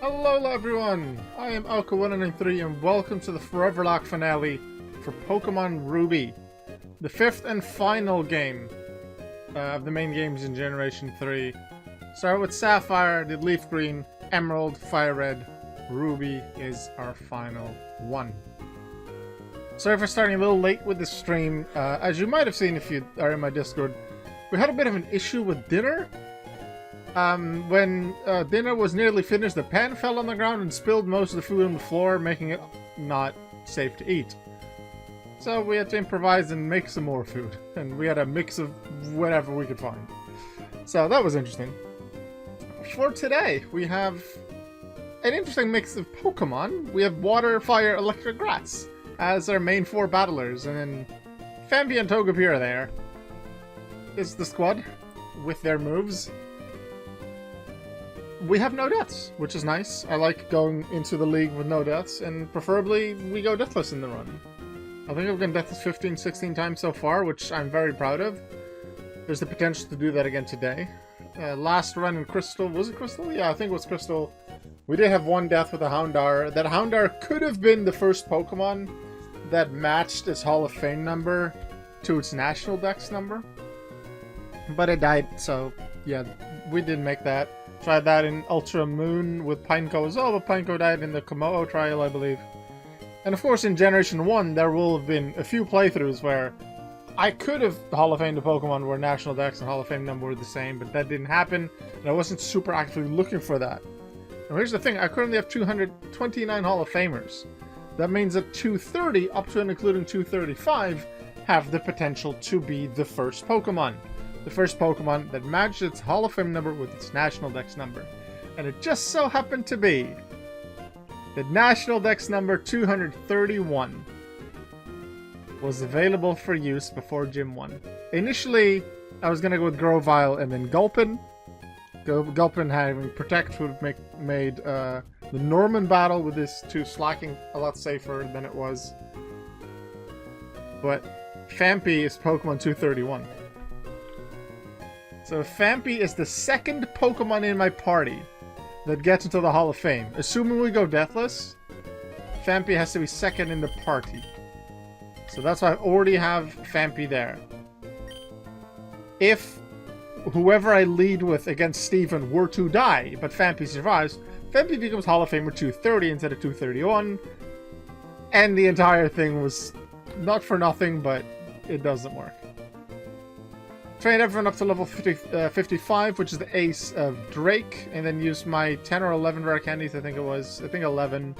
Hello everyone, I am Alka193 and welcome to the Foreverlocke finale for Pokemon Ruby, the fifth and final game of the main games in Generation 3. Start with Sapphire, did Leaf Green, Emerald, Fire Red, Ruby is our final one. Sorry for starting a little late with the stream. As you might have seen if you are in my Discord, we had a bit of an issue with dinner. When dinner was nearly finished, the pan fell on the ground and spilled most of the food on the floor, making it not safe to eat. So we had to improvise and make some more food, and we had a mix of whatever we could find. So that was interesting. For today, we have an interesting mix of Pokemon. We have Water, Fire, Electric, Grass as our main four battlers, and then Phanpy and Togepi are there. This is the squad with their moves. We have no deaths, which is nice. I like going into the league with no deaths, and preferably we go deathless in the run. I think I've gone deathless 15, 16 times so far, which I'm very proud of. There's the potential to do that again today. Last run in Crystal, was it Crystal? Yeah, I think it was Crystal. We did have one death with a Houndour. That Houndour could have been the first Pokemon that matched its Hall of Fame number to its National Dex number. But it died, so yeah, we didn't make that. Tried that in Ultra Moon with Pineco as well, but Pineco died in the Komodo trial, I believe. And of course in Generation 1 there will have been a few playthroughs where I could have Hall of Famed the Pokemon where National Dex and Hall of Fame number were the same, but that didn't happen, and I wasn't super actively looking for that. Now here's the thing, I currently have 229 Hall of Famers. That means that 230, up to and including 235, have the potential to be the first Pokemon. The first Pokemon that matched its Hall of Fame number with its National Dex number. And it just so happened to be that National Dex number 231 was available for use before Gym 1. Initially, I was going to go with Grovyle and then Gulpin. Gulpin having Protect would have made the Norman battle with this 2 slacking a lot safer than it was. But Phanpy is Pokemon 231. So Phanpy is the second Pokemon in my party that gets into the Hall of Fame. Assuming we go deathless, Phanpy has to be second in the party. So that's why I already have Phanpy there. If whoever I lead with against Steven were to die, but Phanpy survives, Phanpy becomes Hall of Famer 230 instead of 231. And the entire thing was not for nothing, but it doesn't work. Train everyone up to level 55, which is the ace of Drake, and then use my 10 or 11 rare candies, I think 11,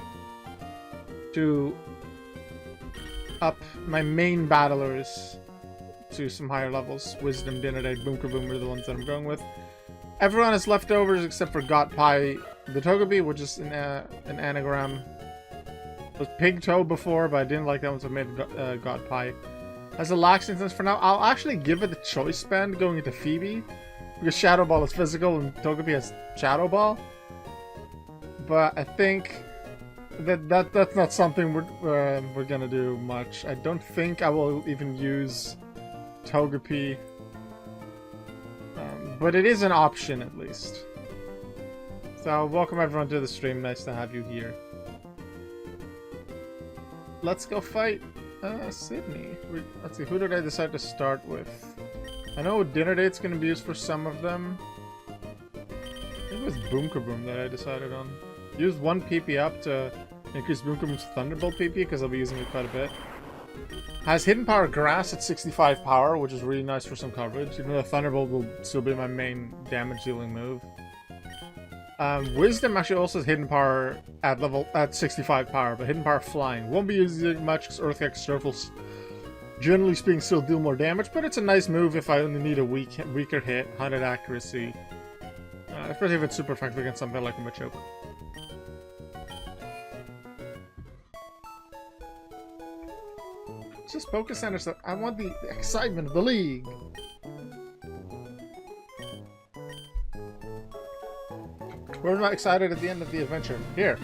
to up my main battlers to some higher levels. Wisdom, Dinnerday, Boom are the ones that I'm going with. Everyone has leftovers except for Godpie the Togepi, which is an anagram. It was Pigtoe before, but I didn't like that one, so I made Godpie. As a lax instance for now, I'll actually give it the choice band going into Phoebe, because Shadow Ball is physical and Togepi has Shadow Ball. But I think that's not something we're gonna do much. I don't think I will even use Togepi, but it is an option at least. So welcome everyone to the stream. Nice to have you here. Let's go fight. Sydney. Let's see, who did I decide to start with? I know Dinner Date's going to be used for some of them. I think it was Boom that I decided on. Use 1 PP up to increase Boom's Thunderbolt PP because I'll be using it quite a bit. Has Hidden Power Grass at 65 power, which is really nice for some coverage, even though Thunderbolt will still be my main damage dealing move. Wisdom actually also has Hidden Power at 65 power, but Hidden Power Flying. Won't be using much because Earthquake Surfles, generally speaking, still deal more damage, but it's a nice move if I only need a weaker hit, 100 accuracy. Especially if it's super effective against something like a Machoke. It's just Poké Centers that I want the excitement of the league. We're not excited at the end of the adventure. Here.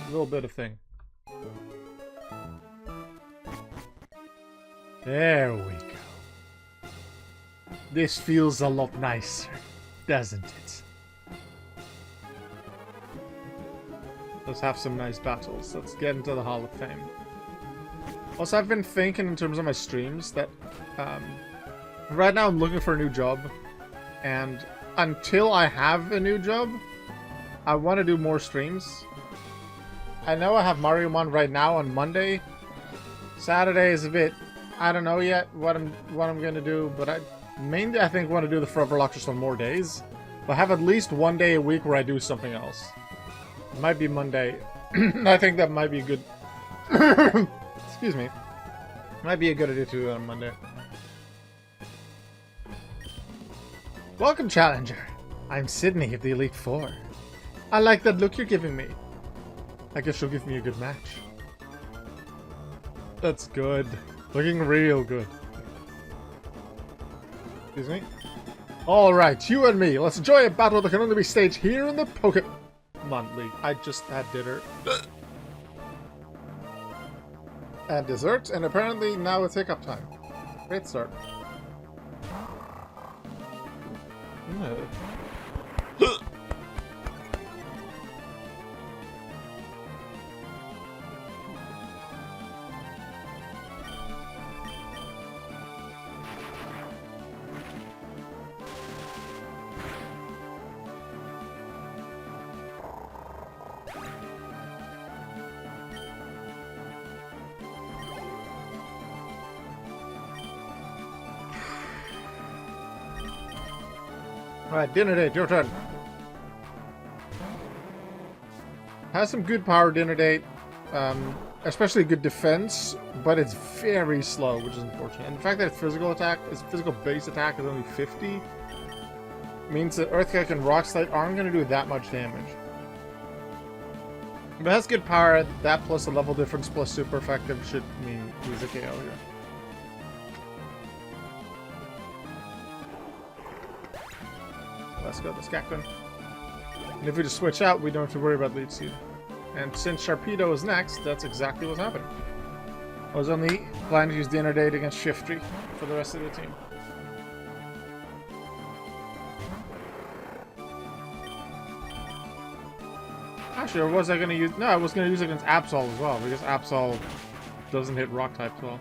A little bit of thing. There we go. This feels a lot nicer, doesn't it? Let's have some nice battles. Let's get into the Hall of Fame. Also, I've been thinking in terms of my streams that right now I'm looking for a new job, and until I have a new job, I want to do more streams. I know I have Mariomon right now on Monday. Saturday is a bit, I don't know yet what I'm gonna do, but I think want to do the Foreverlocke just on more days. But have at least one day a week where I do something else. It might be Monday. I think that might be a good. Excuse me. Might be a good idea to do that on Monday. Welcome, Challenger. I'm Sydney of the Elite Four. I like that look you're giving me. I guess you'll give me a good match. That's good. Looking real good. Excuse me. Alright, you and me. Let's enjoy a battle that can only be staged here in the Pokémon League. I just had dinner. And dessert, and apparently now it's hiccup time. Great start. Alright, dinner date, your turn. Has some good power, dinner date. Especially good defense, but it's very slow, which is unfortunate. And the fact that its physical base attack is only 50 means that Earthquake and Rock Slide aren't going to do that much damage. But it has good power, that plus a level difference plus super effective should mean he's a KO here. Let's go to Skakun. And if we just switch out, we don't have to worry about lead seed. And since Sharpedo is next, that's exactly what's happening. I was only planning to use Dinner Date against Shiftry for the rest of the team. Actually, or was I going to use... No, I was going to use it against Absol as well, because Absol doesn't hit Rock types well.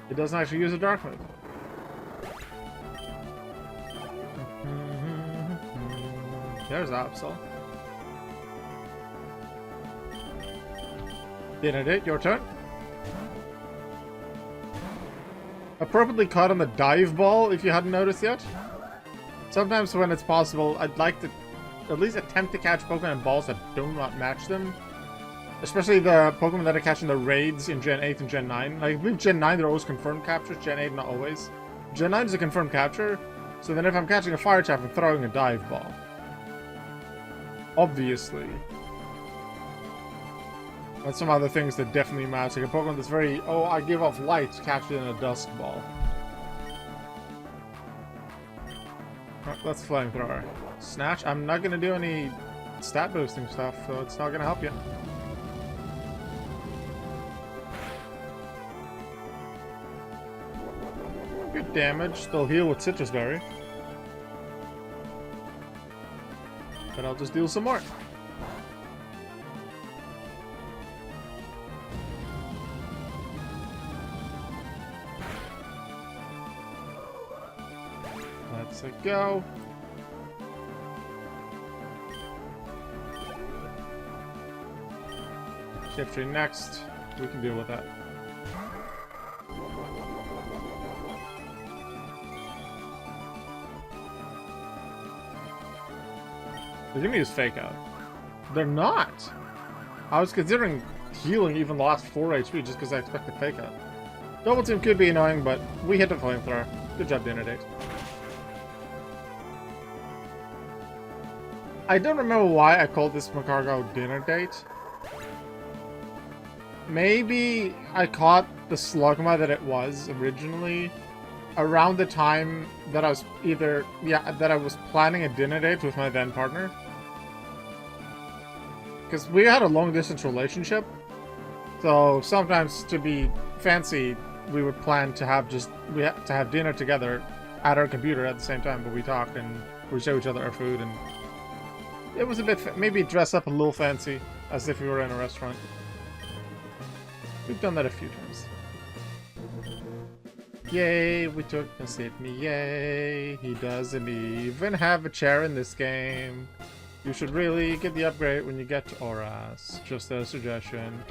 It doesn't actually use a Dark move. There's Absol. Dinner Date, your turn. Appropriately caught on the dive ball, if you hadn't noticed yet. Sometimes when it's possible, I'd like to at least attempt to catch Pokemon in balls that do not match them. Especially the Pokemon that are catching the raids in Gen 8 and Gen 9. Like, I believe Gen 9 they're always confirmed captures, Gen 8 not always. Gen 9 is a confirmed capture, so then if I'm catching a fire type, I'm throwing a dive ball. Obviously. And some other things that definitely matter. Like a Pokemon that's very, oh, I give off light, catch it in a dusk ball. Alright, let's Flamethrower. Snatch, I'm not going to do any stat boosting stuff, so it's not going to help you. Good damage, still heal with Citrus Berry. But I'll just deal some more. Let's go. Shiftry next. We can deal with that. They're gonna use Fake Out. They're not! I was considering healing even the last 4 HP just because I expected Fake Out. Double Team could be annoying, but we hit the Flamethrower. Good job, Dinner Date. I don't remember why I called this Macargo Dinner Date. Maybe I caught the Slugma that it was originally around the time that I was that I was planning a dinner date with my then partner. Because we had a long distance relationship. So sometimes to be fancy, we would plan to have dinner together at our computer at the same time, but we talked and we show each other our food and it was a bit... maybe dress up a little fancy, as if we were in a restaurant. We've done that a few times. Yay, we took a Sydney, yay. He doesn't even have a chair in this game. You should really get the upgrade when you get to Auras. Just a suggestion.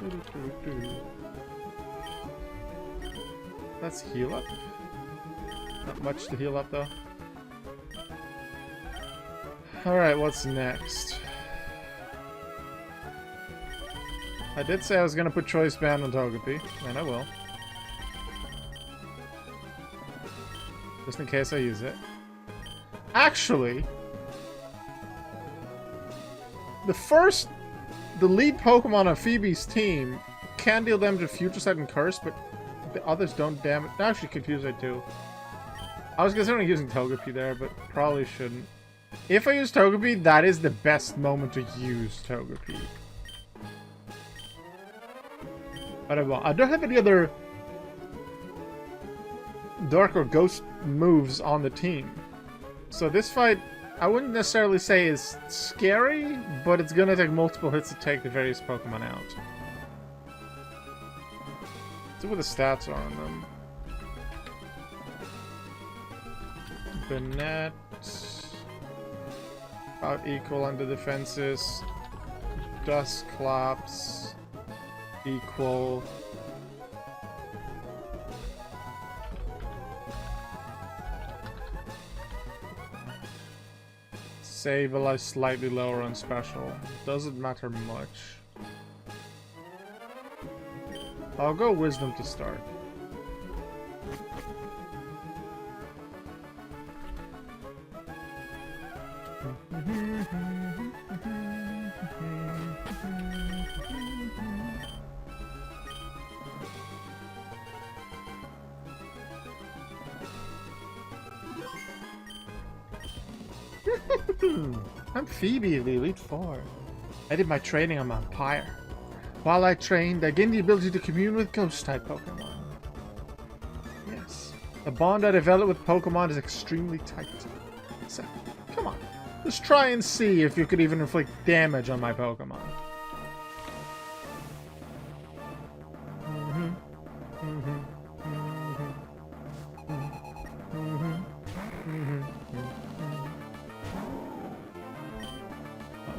Let's heal up. Not much to heal up though. Alright, what's next? I did say I was gonna put Choice Band on Togepi, and I will. Just in case I use it. Actually, the lead Pokemon on Phoebe's team can deal damage to Future Sight and Curse, but the others don't damage. That actually confused me too. I was considering using Togepi there, but probably shouldn't. If I use Togepi, that is the best moment to use Togepi. But I won't. I don't have any other Dark or Ghost moves on the team. So this fight, I wouldn't necessarily say is scary, but it's gonna take multiple hits to take the various Pokemon out. Let's see what the stats are on them. Banette. About equal on the defenses. Dusclops. Equal. Sableye slightly lower on special. Doesn't matter much. I'll go Wisdom to start. I'm Phoebe of the Elite Four. I did my training on Mount Pyre. While I trained, I gained the ability to commune with Ghost-type Pokemon. Yes. The bond I developed with Pokemon is extremely tight. So, come on. Just try and see if you could even inflict damage on my Pokemon.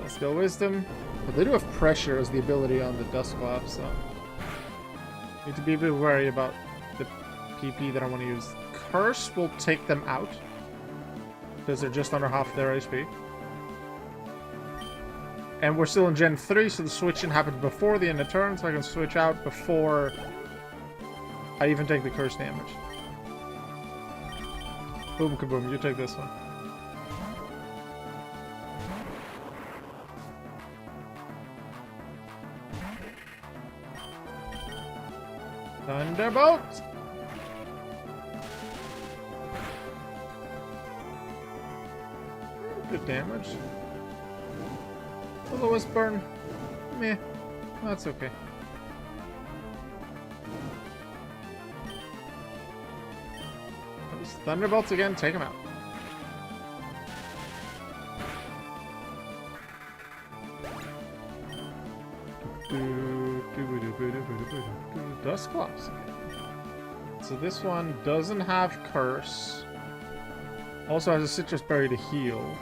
Let's go Wisdom. But they do have Pressure as the ability on the Dusclops, so need to be a bit wary about the PP that I want to use. Curse will take them out because they're just under half their HP. And we're still in Gen 3, so the switching happens before the end of turn, so I can switch out before I even take the Curse damage. Boom kaboom, you take this one. Thunderbolt! Good damage. The lowest burn. Meh. That's okay. Those Thunderbolts again, take them out. Dusclops again. So this one doesn't have Curse. Also has a Citrus Berry to heal.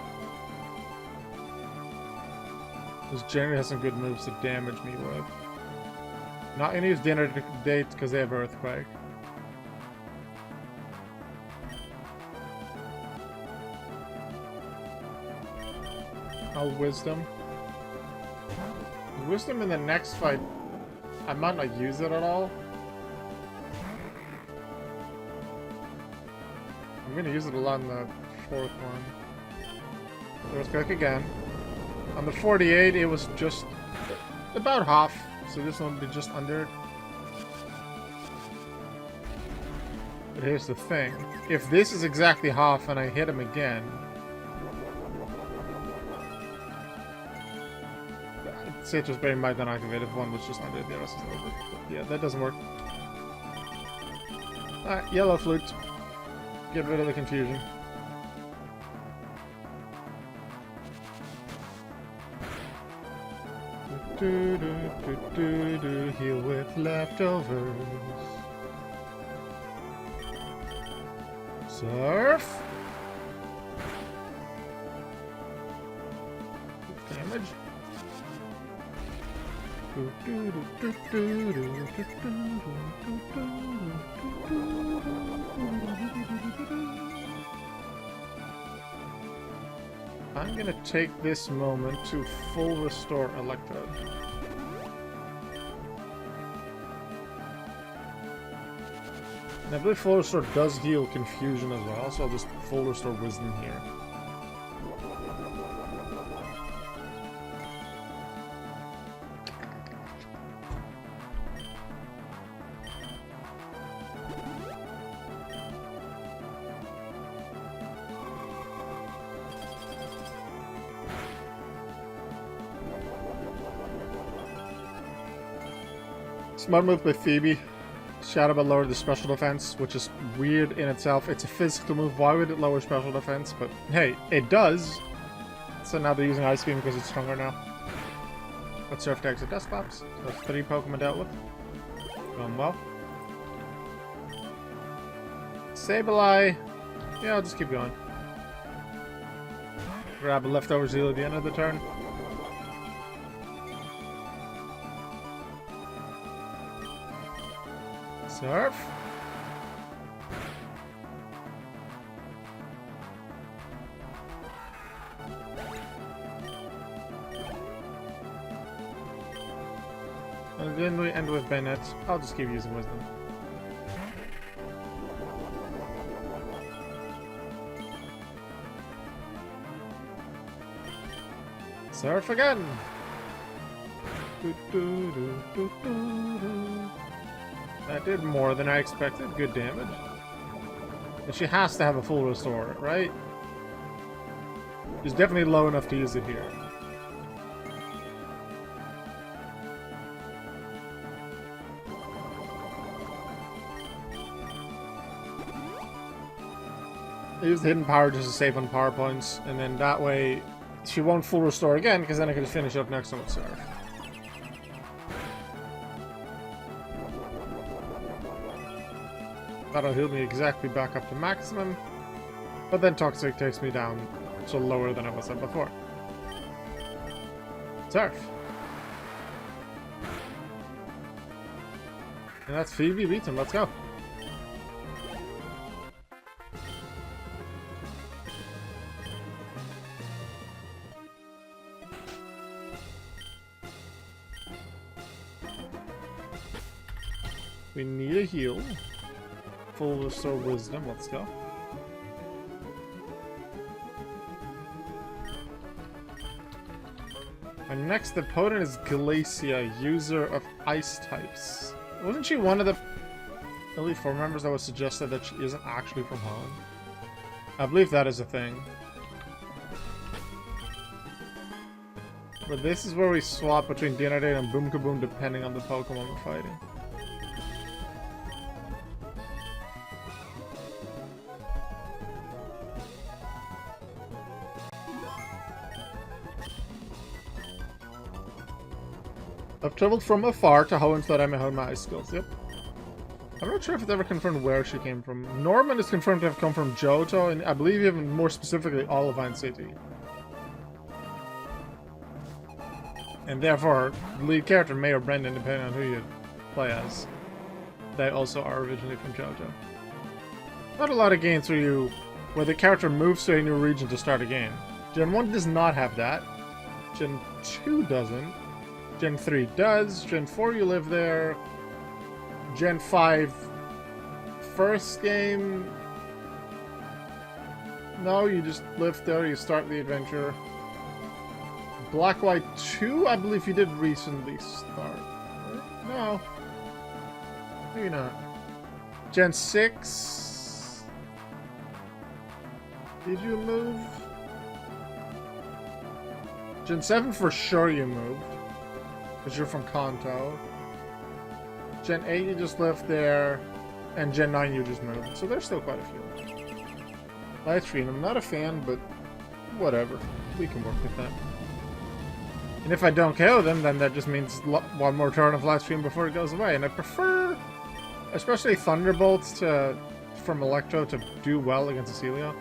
This generally has some good moves to damage me with. Not gonna use Dinner Date because they have Earthquake. I'll Wisdom. Wisdom in the next fight, I might not use it at all. I'm gonna use it a lot in the fourth one. Earthquake again. On the 48, it was just about half, so this one will be just under. But here's the thing. If this is exactly half and I hit him again, Citrus Berry might not activate if one was just under, the rest is over. But yeah, that doesn't work. Alright, Yellow Flute. Get rid of the confusion. Heal with leftovers. Surf. Damage. I'm gonna take this moment to full restore Electrode. And I believe full restore does heal confusion as well, so I'll just full restore wisdom here. Smart move by Phoebe. Shadow Ball lowered the special defense, which is weird in itself. It's a physical move. Why would it lower special defense? But hey, it does. So now they're using Ice Beam because it's stronger now. Let's Surf to exit Dusclops. So 3 Pokemon dealt with. Going well. Sableye. Yeah, I'll just keep going. Grab a leftover Zeal at the end of the turn. Surf. And then we end with Bennett. I'll just keep using Wisdom. Surf again. That did more than I expected. Good damage. And she has to have a full restore, right? She's definitely low enough to use it here. I used Hidden Power just to save on power points, and then that way she won't full restore again, because then I can finish up next one with Surf. That'll heal me exactly back up to maximum, but then Toxic takes me down so lower than I was at before. Surf. And that's Phoebe beats him. Let's go. We need a heal. Full restore wisdom, let's go. Our next opponent is Glacia, user of ice types. Wasn't she one of the Elite Four members that was suggested that she isn't actually from Hoenn? I believe that is a thing. But this is where we swap between Dinardate and Boom Kaboom depending on the Pokemon we're fighting. I've traveled from afar to Hoenn so that I may hone my ice skills. Yep. I'm not sure if it's ever confirmed where she came from. Norman is confirmed to have come from Johto, and I believe even more specifically Olivine City. And therefore, the lead character, May or Brendan, depending on who you play as, they also are originally from Johto. Not a lot of games where the character moves to a new region to start a game. Gen 1 does not have that. Gen 2 doesn't. Gen 3 does. Gen 4 you live there. Gen 5 first game. No, you just live there, you start the adventure. Black White 2, I believe you did recently start. No. Maybe not. Gen 6. Did you move? Gen 7 for sure you moved. Because you're from Kanto. Gen 8 you just lived there. And Gen 9 you just moved. So there's still quite a few. Light Screen, I'm not a fan, but whatever. We can work with that. And if I don't KO them, then that just means one more turn of live stream before it goes away. And I prefer, especially Thunderbolts from Electro to do well against Cecilio.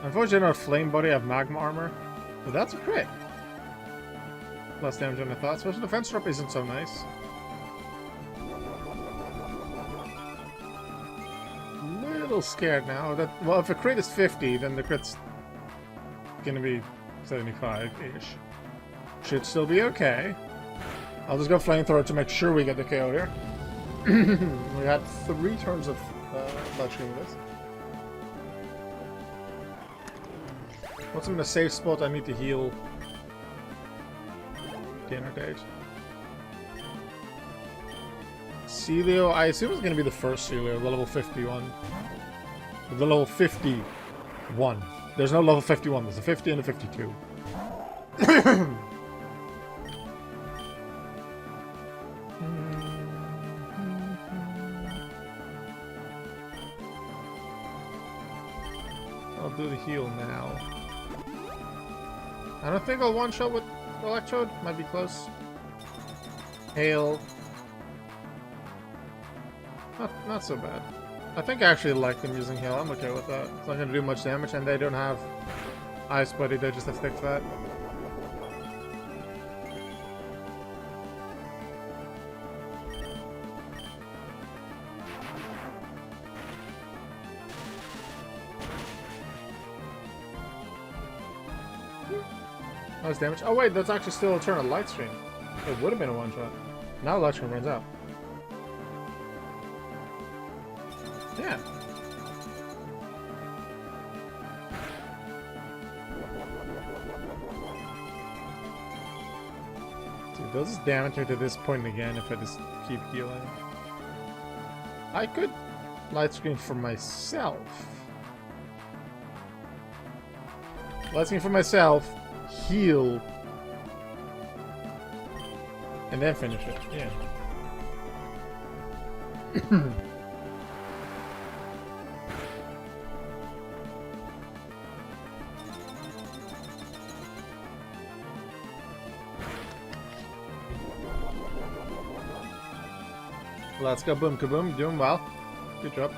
Unfortunately, our Flame Body have Magma Armor, but that's a crit. Less damage than I thought. Special Defense Drop isn't so nice. Little scared now. Well, if a crit is 50, then the crit's gonna be 75-ish. Should still be okay. I'll just go Flamethrower to make sure we get the KO here. We had 3 turns of live stream with this. What's in the safe spot? I need to heal Dinner Date. Celio, I assume it's going to be the first Celio, the level 51. The level 51. There's no level 51, there's a 50 and a 52. I'll do the heal now. I don't think I'll one-shot with Electrode. Might be close. Hail. Not so bad. I think I actually like them using Hail. I'm okay with that. It's not going to do much damage, and they don't have Ice Buddy. They just have Thick Fat. Nice damage. Oh wait, that's actually still a turn of Light Stream. It would have been a one-shot. Now Light Stream runs out. Yeah. Dude, does this damage me to this point again if I just keep healing? I could Light Screen for myself. Light Screen for myself. Heal. And then finish it. Yeah. Let's go, boom kaboom, doing well. Good job.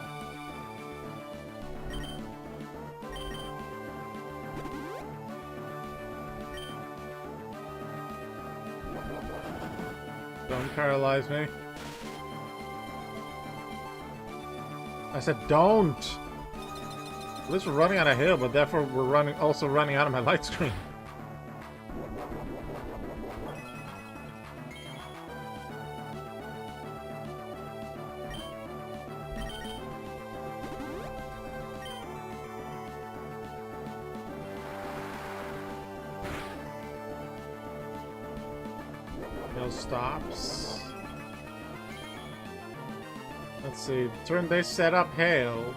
Don't paralyze me. I said don't! At least we're running on a hill, but therefore we're also running out of my light screen. Stops. Let's see. Turn they set up Hail.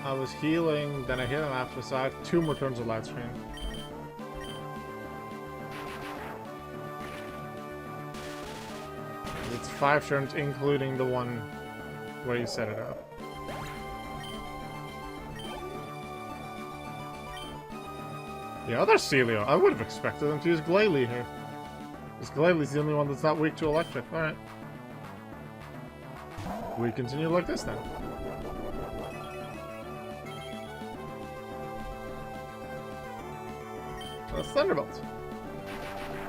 I was healing, then I hit him after, so I have 2 more turns of Light Screen. It's 5 turns, including the one where you set it up. The other Celio, I would have expected them to use Glalie here. Because Glalie's the only one that's not weak to electric. Alright. We continue like this then. That's Thunderbolt.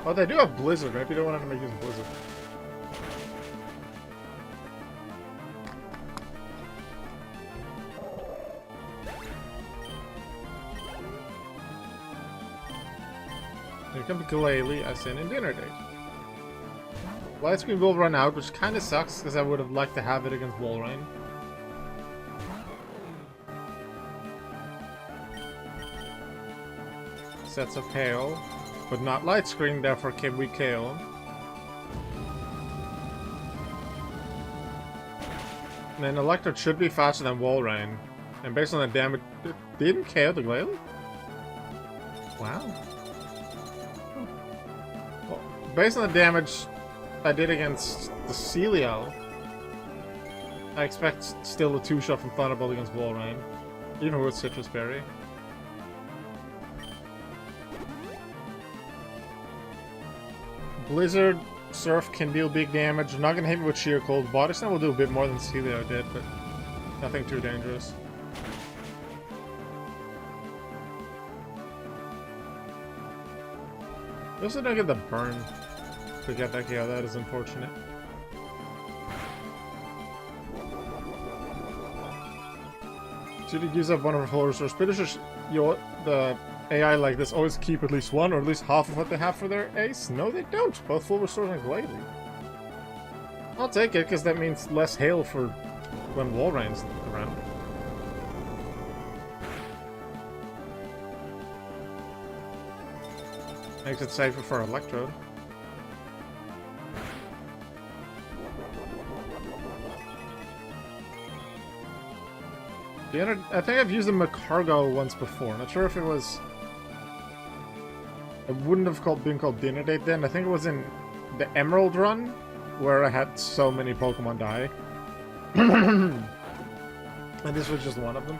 Oh, they do have Blizzard, right? You don't want to make use of Blizzard. Here comes Glalie, I send in Dinner Date. Light Screen will run out, which kind of sucks because I would have liked to have it against Walrein. Sets of Hail, but not Light Screen, therefore can we KO him. And then Electric should be faster than Walrein, and based on the damage, it didn't KO the Glalie? Wow. Based on the damage I did against the Celio, I expect still a 2-shot from Thunderbolt against Walrein, even with Citrus Berry. Blizzard, Surf can deal big damage. I'm not gonna hit me with Sheer Cold. Body Slam will do a bit more than Celio did, but nothing too dangerous. We also don't get the burn to get that KO. That is unfortunate. Should you use up one of her full resource? Pretty sure the AI like this always keep at least one or at least half of what they have for their ace. No, they don't. Both full restores and Glalie. I'll take it because that means less hail for when wall rain's around. Makes it safer for Electrode. I think I've used a Macargo once before. Not sure if it was... It wouldn't have been called Dinner Date then. I think it was in the Emerald run, where I had so many Pokemon die. And this was just one of them.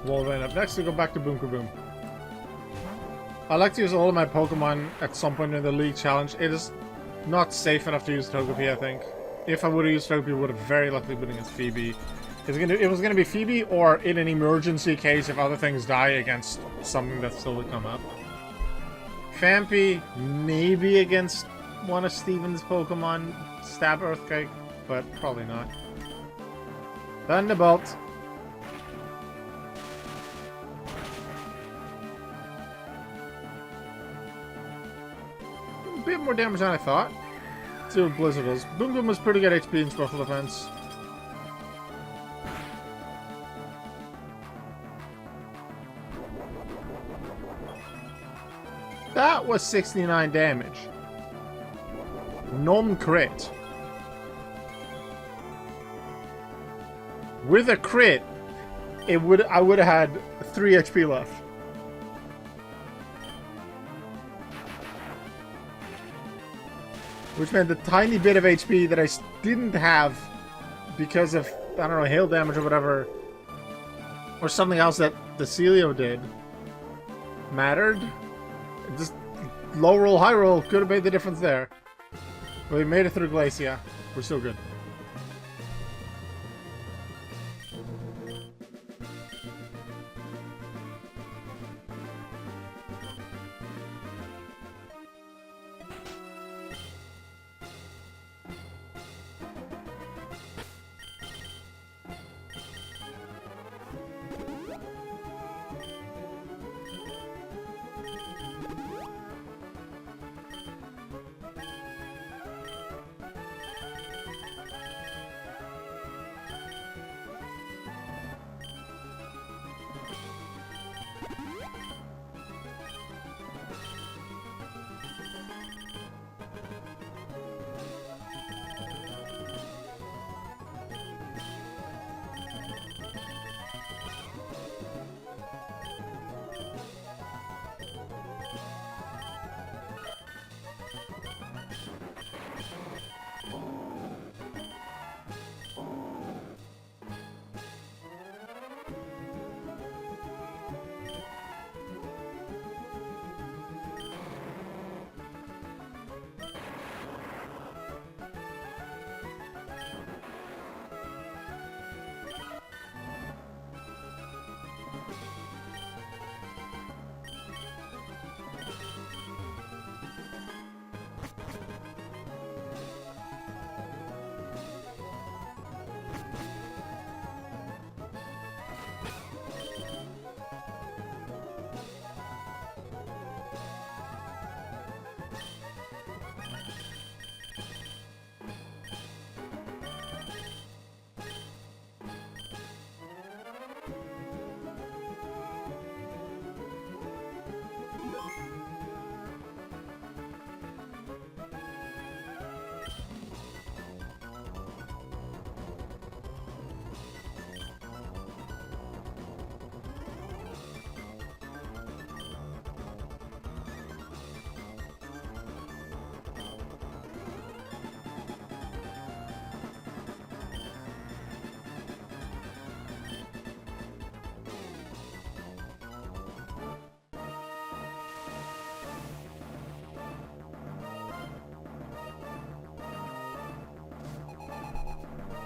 Wall Rain up next, we go back to Boom Kaboom. I like to use all of my Pokemon at some point in the League Challenge. It is not safe enough to use Togepi, I think. If I would have used Togepi, it would have very likely been against Phoebe. It was going to be Phoebe, or in an emergency case if other things die against something that's still to come up. Phanpy, maybe against one of Steven's Pokemon, Stab Earthquake, but probably not. Thunderbolt. A bit more damage than I thought. Let's see what Blizzard is. Boom Boom was pretty good HP and special defense. That was 69 damage. Non-crit. With a crit, I would have had 3 HP left. Which meant the tiny bit of HP that I didn't have because of, I don't know, hail damage or whatever, or something else that the Celio did, mattered. Just low roll, high roll could have made the difference there. But we made it through Glacia. We're still good.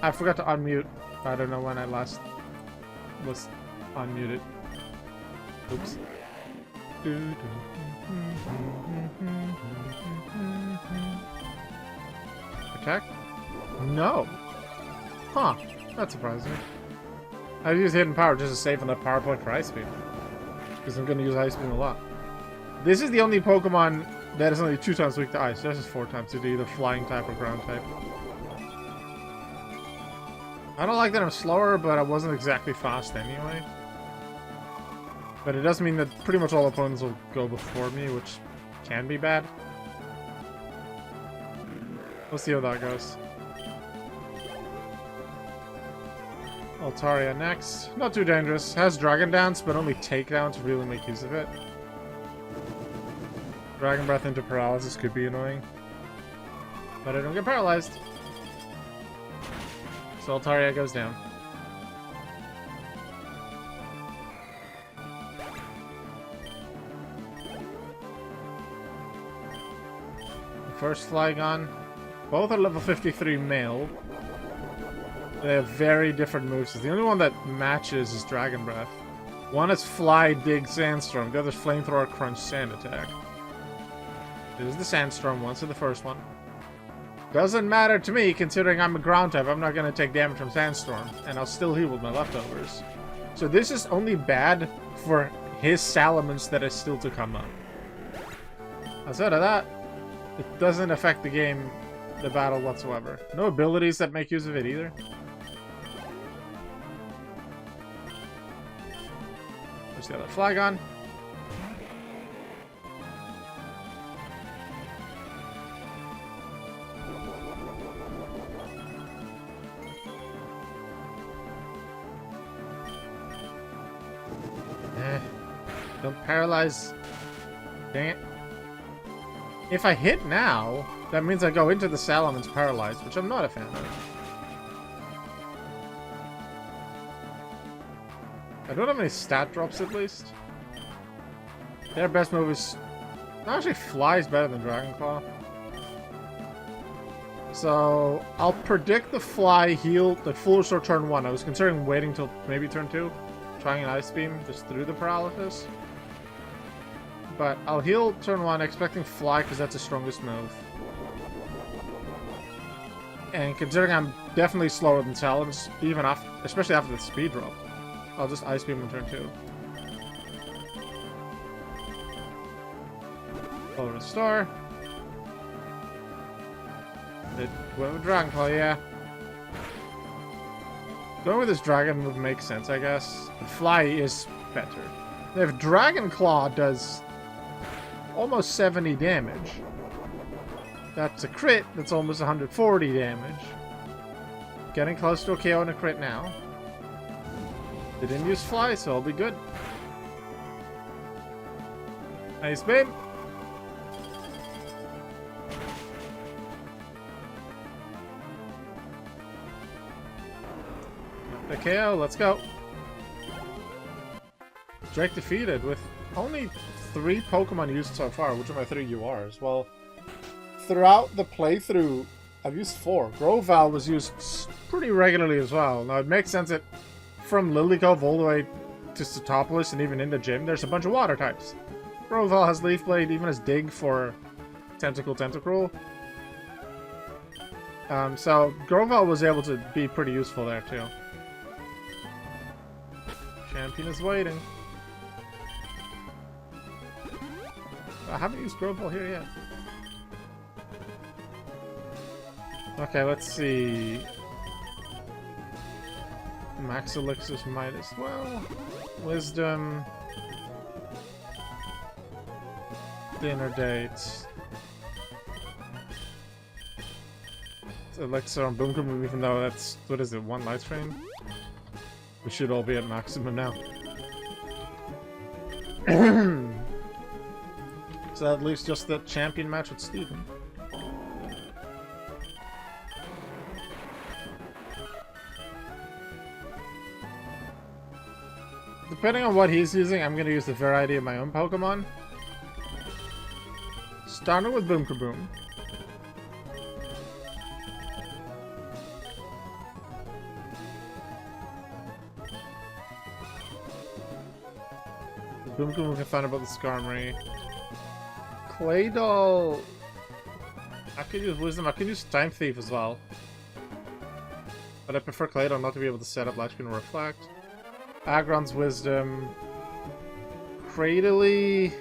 I forgot to unmute. I don't know when I last was unmuted. Oops. Attack? No. Huh. That's surprising. I've used hidden power just to save on that power point for Ice Beam. Because I'm going to use Ice Beam a lot. This is the only Pokemon that is only 2 times weak to ice. This is 4 times to either flying type or ground type. I don't like that I'm slower, but I wasn't exactly fast anyway. But it does mean that pretty much all opponents will go before me, which can be bad. We'll see how that goes. Altaria next. Not too dangerous. Has Dragon Dance, but only Takedown to really make use of it. Dragon Breath into Paralysis could be annoying. But I don't get paralyzed. So Altaria goes down. First Flygon. Both are level 53 male. They have very different moves. The only one that matches is Dragon Breath. One is Fly, Dig, Sandstorm. The other is Flamethrower, Crunch, Sand Attack. This is the Sandstorm one, so the first one. Doesn't matter to me, considering I'm a ground type. I'm not going to take damage from Sandstorm. And I'll still heal with my leftovers. So this is only bad for his Salamence that is still to come up. Outside of that, it doesn't affect the game, the battle whatsoever. No abilities that make use of it either. There's the other Flygon. Don't paralyze. Dang it. If I hit now, that means I go into the Salamence paralyzed, which I'm not a fan of. I don't have any stat drops at least. Their best move is... actually Fly's better than Dragon Claw. So, I'll predict the Fly heal, the full restore turn 1. I was considering waiting till maybe turn 2. Trying an Ice Beam just through the paralysis. But I'll heal turn 1, expecting Fly because that's the strongest move. And considering I'm definitely slower than Salamence, even after, especially after the speed drop, I'll just Ice Beam on turn 2. Full restore. It went with Dragon Claw, yeah. Going with this Dragon move makes sense, I guess. But Fly is better. If Dragon Claw does almost 70 damage, that's a crit, that's almost 140 damage. Getting close to a KO and a crit now. They didn't use Fly, so I'll be good. Ice Beam. The KO, let's go. Drake defeated with only 3 Pokemon used so far. Which are my 3 URs? Well, throughout the playthrough, I've used 4. Grovyle was used pretty regularly as well. Now, it makes sense that from Lily Cove all the way to Satopolis and even in the gym, there's a bunch of water types. Grovyle has Leaf Blade, even has Dig for Tentacruel. So, Grovyle was able to be pretty useful there, too. Champion is waiting. I haven't used Grovyle here yet. Okay, let's see. Max Elixirs might as well. Wisdom. Dinner dates. Elixir on Boomcomb, even though that's, what is it, 1 light stream? We should all be at maximum now. So that leaves just the champion match with Steven. Depending on what he's using, I'm going to use the variety of my own Pokemon. Starting with Boom Kaboom. Boom Boom can Thunderbolt the Skarmory. Claydol. I could use Wisdom. I could use Time Thief as well. But I prefer Claydol not to be able to set up Latch Pin Reflect. Aggron's Wisdom. Cradily.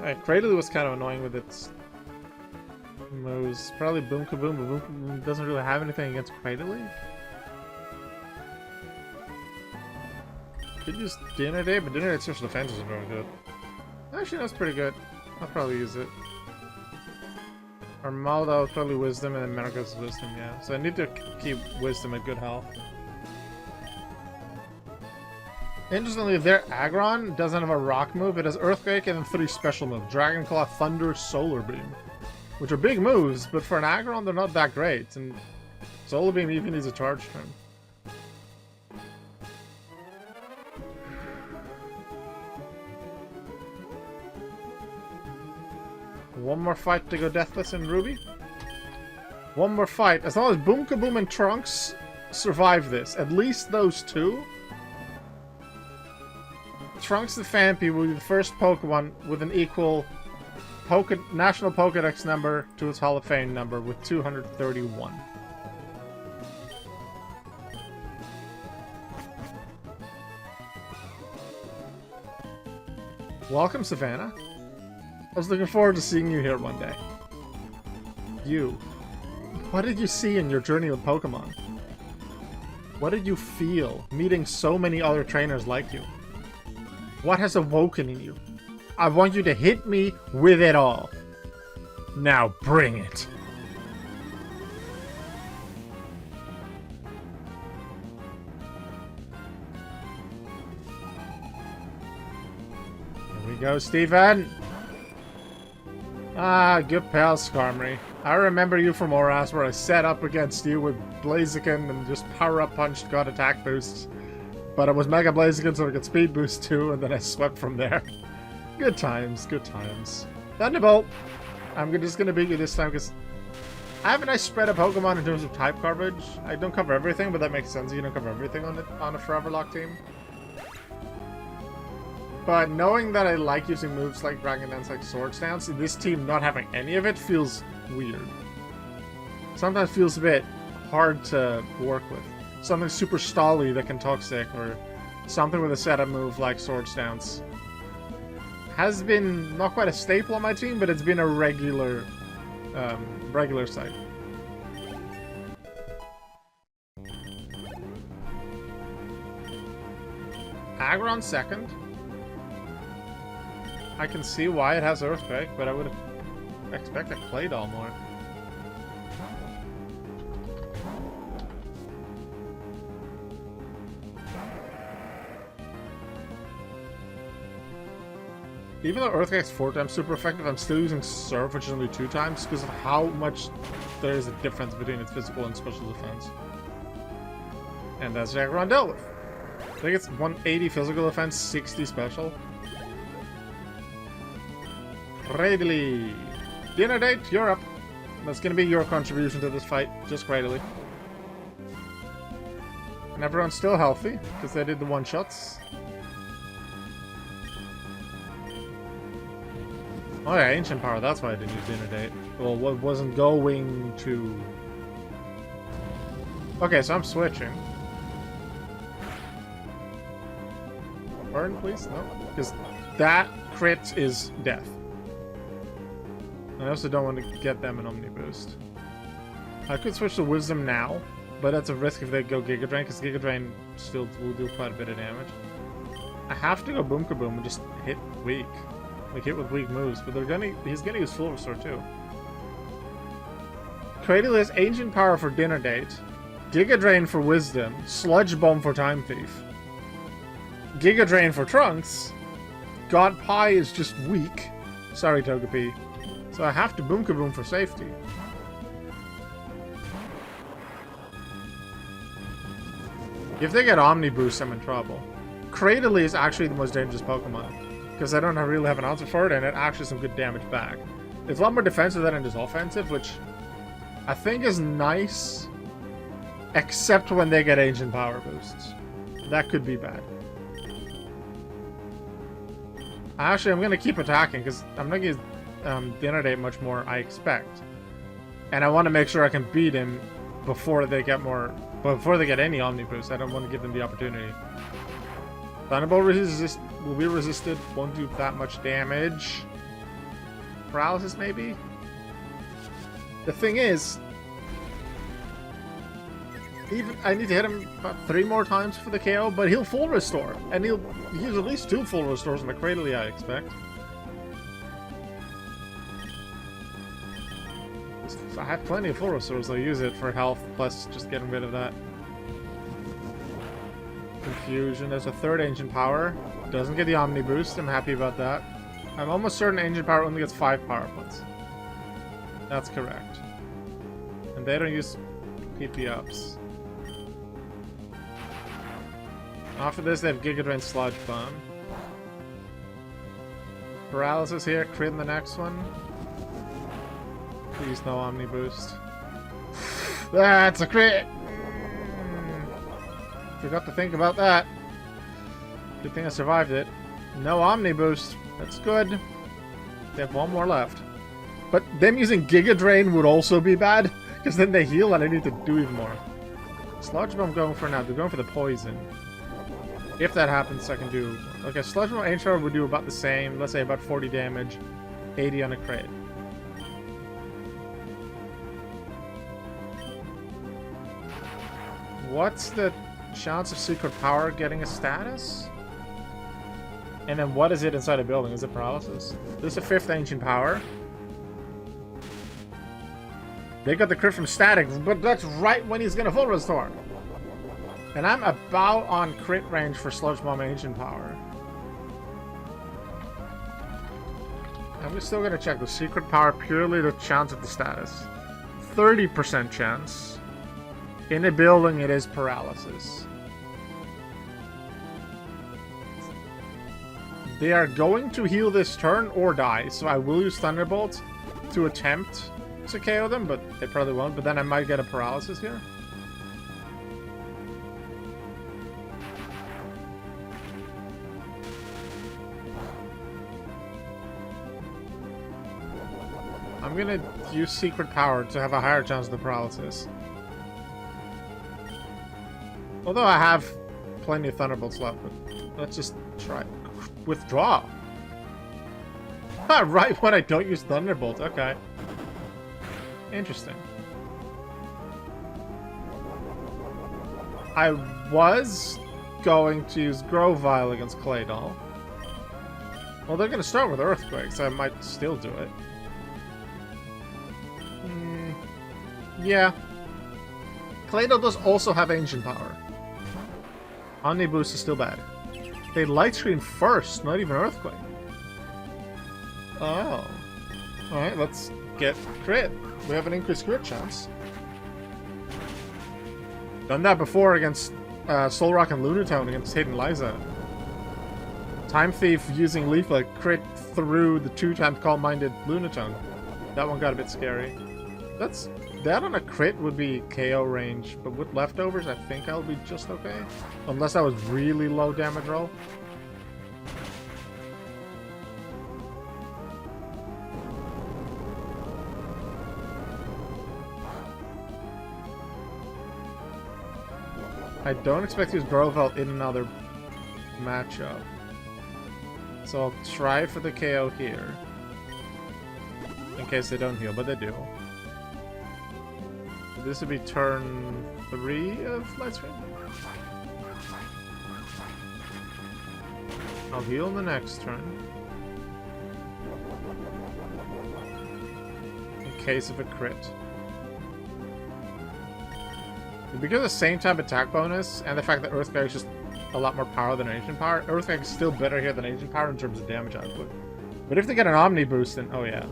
Cradily was kind of annoying with its moves. Probably Boom Kaboom, but Boom Kaboom doesn't really have anything against Cradily. Could use Dinner Day, but Dinner Day's special defense isn't very good. Actually, that's pretty good. I'll probably use it. Or Maldo, probably Wisdom, and then Marco's Wisdom, yeah. So I need to keep Wisdom at good health. Interestingly, their Aggron doesn't have a rock move. It has Earthquake and then 3 special moves. Dragon Claw, Thunder, Solar Beam. Which are big moves, but for an Aggron, they're not that great. And Solar Beam even needs a charge turn. One more fight to go deathless in Ruby. One more fight. As long as Boom Kaboom and Trunks survive this, at least those two. Trunks the Phanpy will be the first Pokemon with an equal National Pokédex number to its Hall of Fame number with 231. Welcome, Savannah. I was looking forward to seeing you here one day. You. What did you see in your journey with Pokemon? What did you feel meeting so many other trainers like you? What has awoken in you? I want you to hit me with it all. Now bring it. Here we go, Stephen. Ah, good pal, Skarmory. I remember you from Oras, where I set up against you with Blaziken and just power-up punched, got attack boosts. But it was Mega Blaziken, so I could speed boost too, and then I swept from there. Good times, good times. Thunderbolt! I'm just gonna beat you this time, because I have a nice spread of Pokemon in terms of type coverage. I don't cover everything, but that makes sense. You don't cover everything on a Foreverlocke team. But knowing that I like using moves like Dragon Dance, like Swords Dance, this team not having any of it feels weird. Sometimes feels a bit hard to work with. Something super stally that can Toxic, or something with a setup move like Swords Dance. Has been not quite a staple on my team, but it's been a regular sight. Aggron second. I can see why it has Earthquake, but I would expect a Claydol more. Even though Earthquake's 4 times super effective, I'm still using Surf, which is only 2 times, because of how much there is a difference between its physical and special defense. And that's Aggron dealt with. I think it's 180 physical defense, 60 special. Cradily. Dinner Date, you're up. That's gonna be your contribution to this fight, just Cradily. And everyone's still healthy, because they did the one-shots. Oh yeah, Ancient Power, that's why I didn't use Dinner Date. Well, what wasn't going to... Okay, so I'm switching. Burn, please? No? Because that crit is death. I also don't want to get them an Omni Boost. I could switch to Wisdom now, but that's a risk if they go Giga Drain, because Giga Drain still will do quite a bit of damage. I have to go Boom Kaboom and just hit weak. Like, hit with weak moves, but he's gonna use Full Restore too. Cradily has Ancient Power for Dinner Date, Giga Drain for Wisdom, Sludge Bomb for Time Thief, Giga Drain for Trunks, God Pie is just weak. Sorry, Togepi. So I have to Boom Kaboom for safety. If they get Omni Boost, I'm in trouble. Cradily is actually the most dangerous Pokemon, because I don't really have an answer for it, and it actually some good damage back. It's a lot more defensive than it is offensive, which I think is nice, except when they get Ancient Power boosts. That could be bad. Actually, I'm gonna keep attacking because I'm not gonna Inundate much more, I expect. And I want to make sure I can beat him before they get any Omni Boost. I don't want to give them the opportunity. Thunderbolt will be resisted, won't do that much damage. Paralysis, maybe? The thing is, even I need to hit him about 3 more times for the KO, but he'll full restore. And he'll use at least 2 full restores in the Cradle, I expect. I have plenty of full restores, I'll use it for health, plus just getting rid of that. Confusion, there's a 3rd Ancient Power. Doesn't get the Omni Boost, I'm happy about that. I'm almost certain Ancient Power only gets 5 power points. That's correct. And they don't use PP ups. After this, they have Giga Drain, Sludge Bomb. Paralysis here, crit in the next one. Please, no Omni Boost. That's a crit! Forgot to think about that. Good thing I survived it. No Omni Boost. That's good. They have 1 more left. But them using Giga Drain would also be bad, because then they heal and I need to do even more. Sludge Bomb going for now. They're going for the poison. If that happens, I can do... Okay, Sludge Bomb Ancient Power would do about the same. Let's say about 40 damage. 80 on a crit. What's the chance of Secret Power getting a status? And then what is it inside a building? Is it paralysis? This is a 5th Ancient Power. They got the crit from static, but that's right when he's gonna full restore. And I'm about on crit range for Sludge Bomb Ancient Power. I'm still gonna check the Secret Power, purely the chance of the status. 30% chance. In a building, it is paralysis. They are going to heal this turn or die, so I will use Thunderbolt to attempt to KO them, but they probably won't. But then I might get a paralysis here. I'm gonna use Secret Power to have a higher chance of the paralysis. Although I have plenty of Thunderbolts left, but let's just try. Withdraw! Right when I don't use Thunderbolt, okay. Interesting. I was going to use Grovyle against Claydol. Well, they're going to start with Earthquake, so I might still do it. Yeah. Claydol does also have Ancient Power. Omni Boost is still bad. They Light Screen first, not even Earthquake. Oh. Alright, let's get crit. We have an increased crit chance. Done that before against Solrock and Lunatone against Hidden Liza. Time Thief using Leaflet crit through the 2-time Calm-Minded Lunatone. That one got a bit scary. That on a crit would be KO range, but with leftovers, I think I'll be just okay. Unless that was really low damage roll. I don't expect to use Grovyle in another matchup. So I'll try for the KO here. In case they don't heal, but they do. This would be turn 3 of Light Screen. I'll heal in the next turn. In case of a crit. Because of the same type attack bonus, and the fact that Earthquake is just a lot more power than Ancient Power, Earthquake is still better here than Ancient Power in terms of damage output. But if they get an Omni Boost, then oh yeah,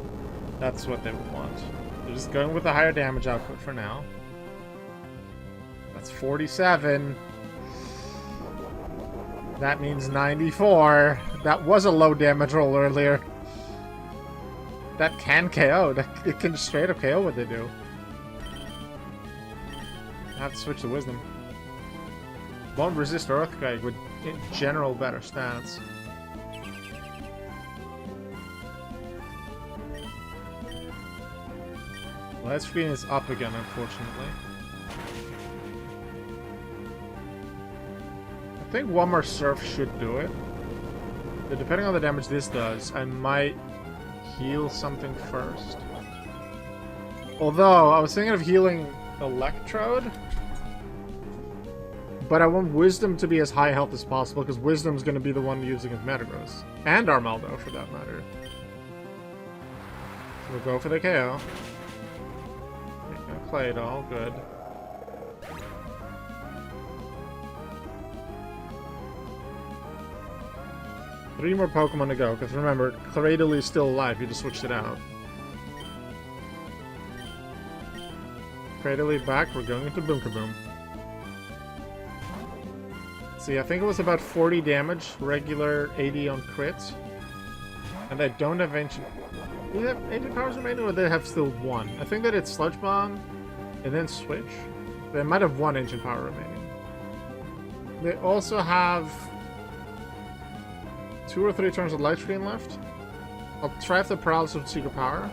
that's what they would want. They're just going with the higher damage output for now. That's 47. That means 94. That was a low damage roll earlier. That can KO. It can straight up KO what they do. I have to switch to Wisdom. Won't resist Earthquake with in general better stats. Light screen is up again, unfortunately. I think one more surf should do it. But depending on the damage this does, I might heal something first. Although, I was thinking of healing Electrode. But I want Wisdom to be as high health as possible, because Wisdom's going to be the one using his Metagross. And Armaldo, for that matter. So we'll go for the KO. Play it all good. Three more Pokemon to go, because remember, Cradily is still alive, you just switched it out. Cradily back, we're going into Boom-Kaboom. See, I think it was about 40 damage, regular 80 on crits. And I don't have Ancient... Do they have Ancient Powers remaining, or they have still one? I think that it's Sludge Bomb, and then Switch. They might have one Ancient Power remaining. They also have 2 or 3 turns of Light Screen left. I'll try if the Paralysis with Secret Power.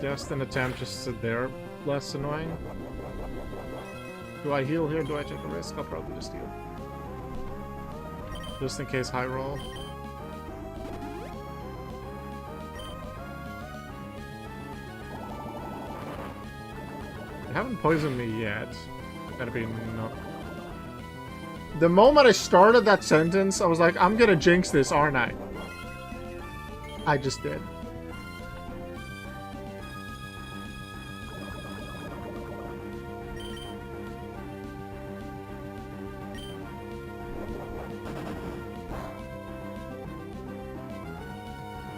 Just an attempt just so they're less annoying. Do I heal here? Do I take a risk? I'll probably just heal. Just in case high roll. They haven't poisoned me yet. Gotta be no. The moment I started that sentence, I was like, I'm gonna jinx this, aren't I? I just did.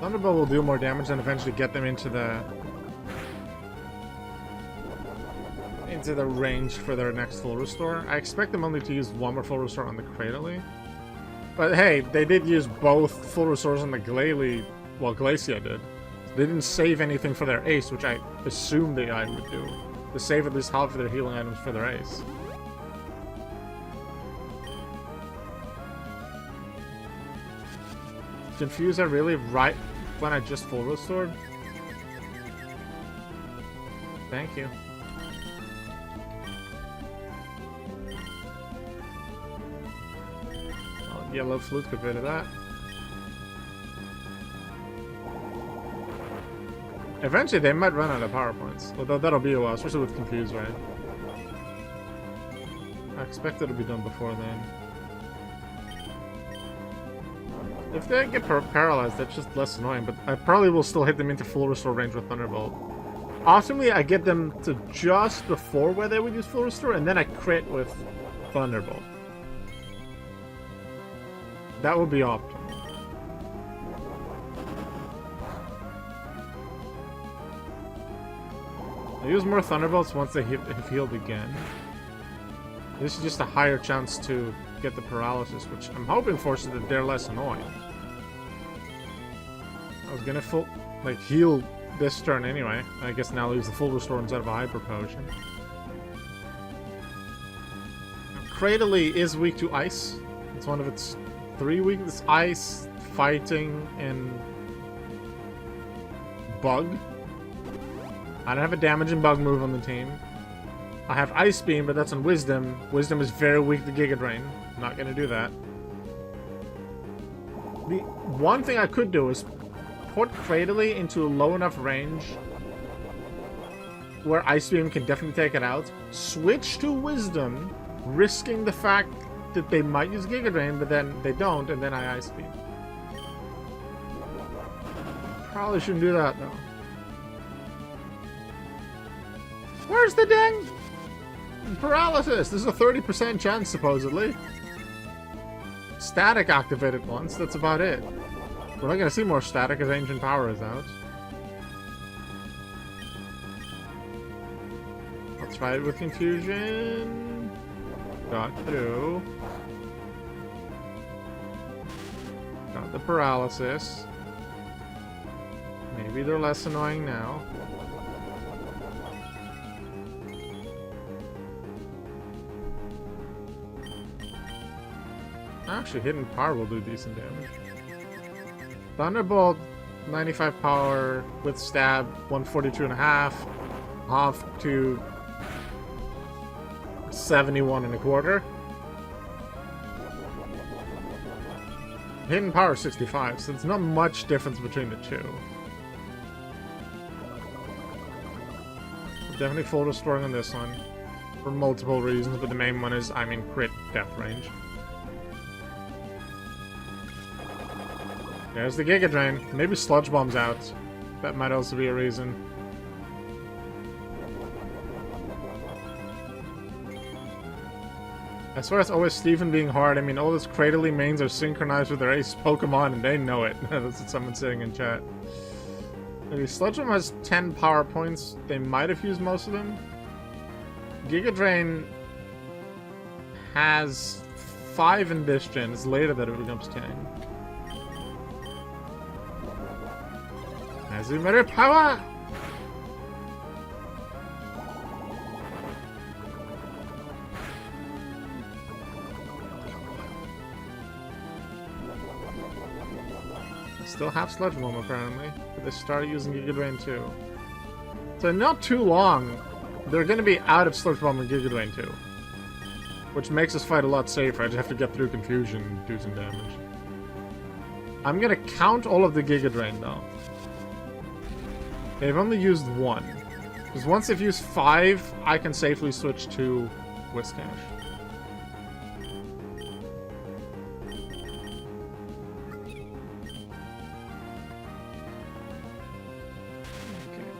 Thunderbolt will do more damage and eventually get them into the range for their next full restore. I expect them only to use one more full restore on the Cradily. But hey, they did use both full restores on the Glalie, well, Glacia did. They didn't save anything for their ace, which I assumed the AI would do. To save at least half of their healing items for their ace. Confuse I really right when I just full restored? Thank you. Well, Yellow Flute could rid of that. Eventually they might run out of power points, although that'll be a while, especially with Confuse, right? I expect it'll be done before then. If they get paralyzed, that's just less annoying, but I probably will still hit them into full restore range with Thunderbolt. Ultimately, I get them to just before where they would use full restore, and then I crit with Thunderbolt. That would be optimal. I use more Thunderbolts once they have healed again. This is just a higher chance to get the paralysis, which I'm hoping for so that they're less annoying. I was gonna heal this turn anyway. I guess now I'll use the full restore instead of a hyper potion. Cradily is weak to ice. It's one of its 3 weaknesses: ice, fighting, and bug. I don't have a damage and bug move on the team. I have Ice Beam, but that's on Wisdom. Wisdom is very weak to Giga Drain. Not gonna do that. The one thing I could do is put Cradily into a low enough range where Ice Beam can definitely take it out. Switch to Wisdom, risking the fact that they might use Giga Drain, but then they don't, and then I Ice Beam. Probably shouldn't do that, though. Where's the dang paralysis? There's a 30% chance, supposedly. Static activated once, that's about it. We're not going to see more static as Ancient Power is out. I'll try it with Confusion. Got through. Got the paralysis. Maybe they're less annoying now. Actually, Hidden Power will do decent damage. Thunderbolt, 95 power with stab, 142.5, off to 71.25. Hidden power 65, so it's not much difference between the two. Definitely full restoring on this one for multiple reasons, but the main one is I'm in crit death range. There's the Giga Drain. Maybe Sludge Bomb's out. That might also be a reason. I swear it's always Stephen being hard. I mean, all those Cradily mains are synchronized with their ace Pokemon, and they know it. That's what someone's saying in chat. Maybe Sludge Bomb has 10 power points. They might have used most of them. Giga Drain has 5 in this gen. It's later that it becomes 10. Azumarill power! Still have Sludge Bomb apparently, but they started using Giga Drain too. So not too long, they're going to be out of Sludge Bomb and Giga Drain too. Which makes this fight a lot safer. I just have to get through confusion and do some damage. I'm going to count all of the Giga Drain though. They've only used 1. Because once they've used 5, I can safely switch to Whiscash.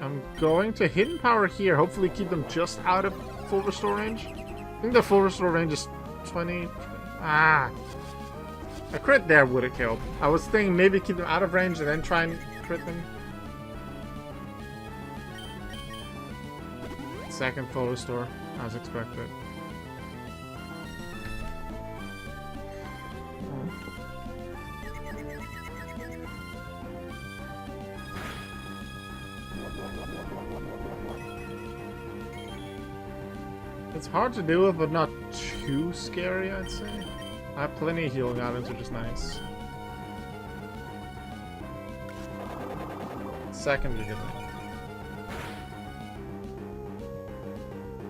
I'm going to Hidden Power here, hopefully keep them just out of full restore range. I think the full restore range is 20... Ah! A crit there would have killed. I was thinking maybe keep them out of range and then try and crit them. Second full restore, as expected. It's hard to deal with, but not too scary, I'd say. I have plenty of healing items, which is nice. Second, you get it.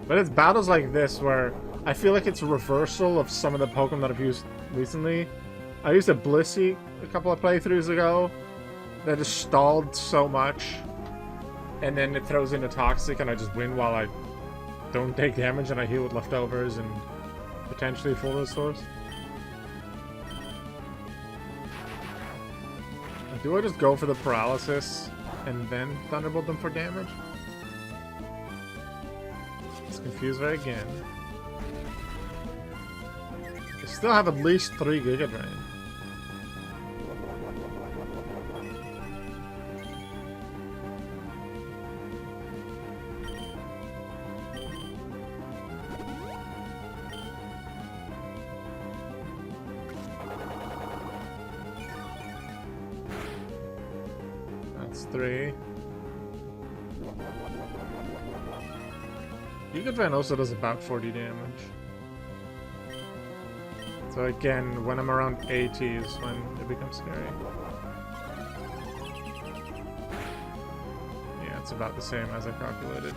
But it's battles like this where I feel like it's a reversal of some of the Pokemon that I've used recently. I used a Blissey a couple of playthroughs ago that just stalled so much. And then it throws in a Toxic and I just win while I don't take damage and I heal with leftovers and potentially full restores. Do I just go for the Paralysis and then Thunderbolt them for damage? Confuse her again. I still have at least 3 Giga Drain. That's 3. Giga Drain also does about 40 damage. So again, when I'm around 80 is when it becomes scary. Yeah, it's about the same as I calculated.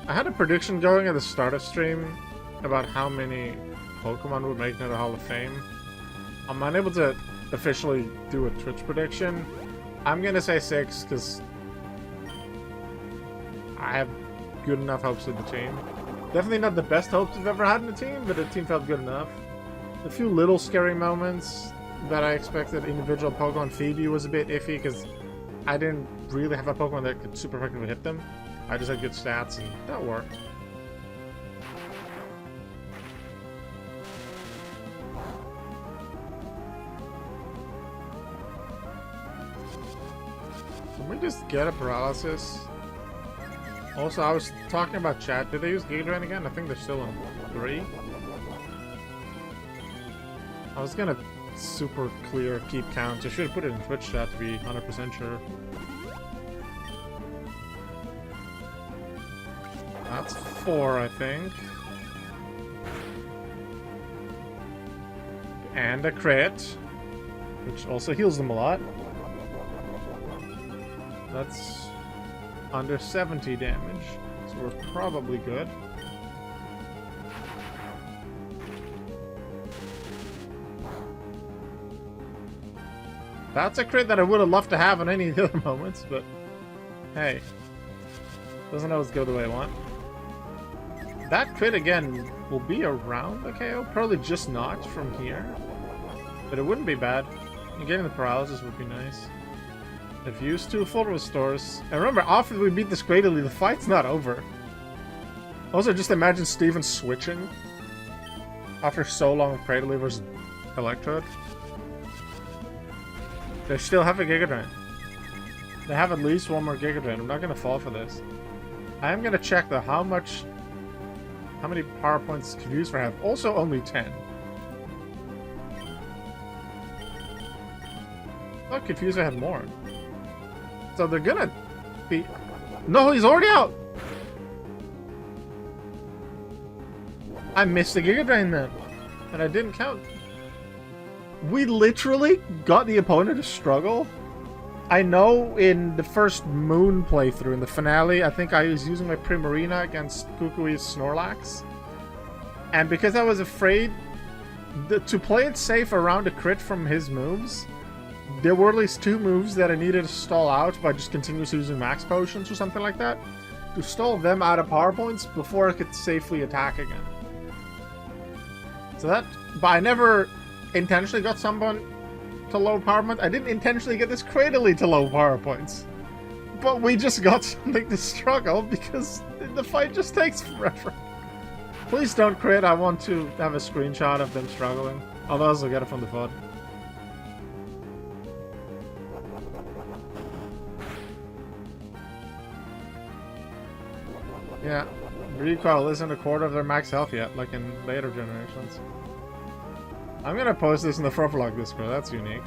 I had a prediction going at the start of stream about how many Pokemon would make it to the Hall of Fame. I'm unable to officially do a Twitch prediction. I'm gonna say 6 because I have good enough hopes with the team. Definitely not the best hopes I've ever had in a team, but the team felt good enough. A few little scary moments that I expected. Individual Pokemon Phoebe was a bit iffy because I didn't really have a Pokemon that could super effectively hit them. I just had good stats and that worked. Can we just get a Paralysis? Also, I was talking about chat. Did they use Giga Drain again? I think they're still on 3. I was gonna super clear keep count. I should have put it in Twitch chat to be 100% sure. That's 4, I think. And a crit, which also heals them a lot. That's under 70 damage, so we're probably good. That's a crit that I would have loved to have in any of the other moments, but hey. Doesn't always go the way I want. That crit again will be around the KO, probably just not from here. But it wouldn't be bad. And getting the paralysis would be nice. If used 2 full restores. And remember, after we beat this greatly, the fight's not over. Also, just imagine Steven switching after so long of Cradle versus Electrode. They still have a Giga Drain. They have at least 1 more Giga Drain. I'm not going to fall for this. I am going to check, though, how many power points Confuse have. Also, only 10. I thought Confuser had more. So they're gonna be... No, he's already out! I missed the Giga Drain then. And I didn't count. We literally got the opponent to struggle. I know in the first Moon playthrough, in the finale, I think I was using my Primarina against Kukui's Snorlax. And because I was afraid to play it safe around a crit from his moves, there were at least 2 moves that I needed to stall out by just continuously using max potions or something like that. To stall them out of power points before I could safely attack again. So that... But I never intentionally got someone to low power points. I didn't intentionally get this Cradily to low power points. But we just got something to struggle because the fight just takes forever. Please don't crit. I want to have a screenshot of them struggling. Otherwise I'll get it from the VOD. Yeah, recoil isn't a quarter of their max health yet, like in later generations. I'm gonna post this in the Foreverlocke Discord, that's unique.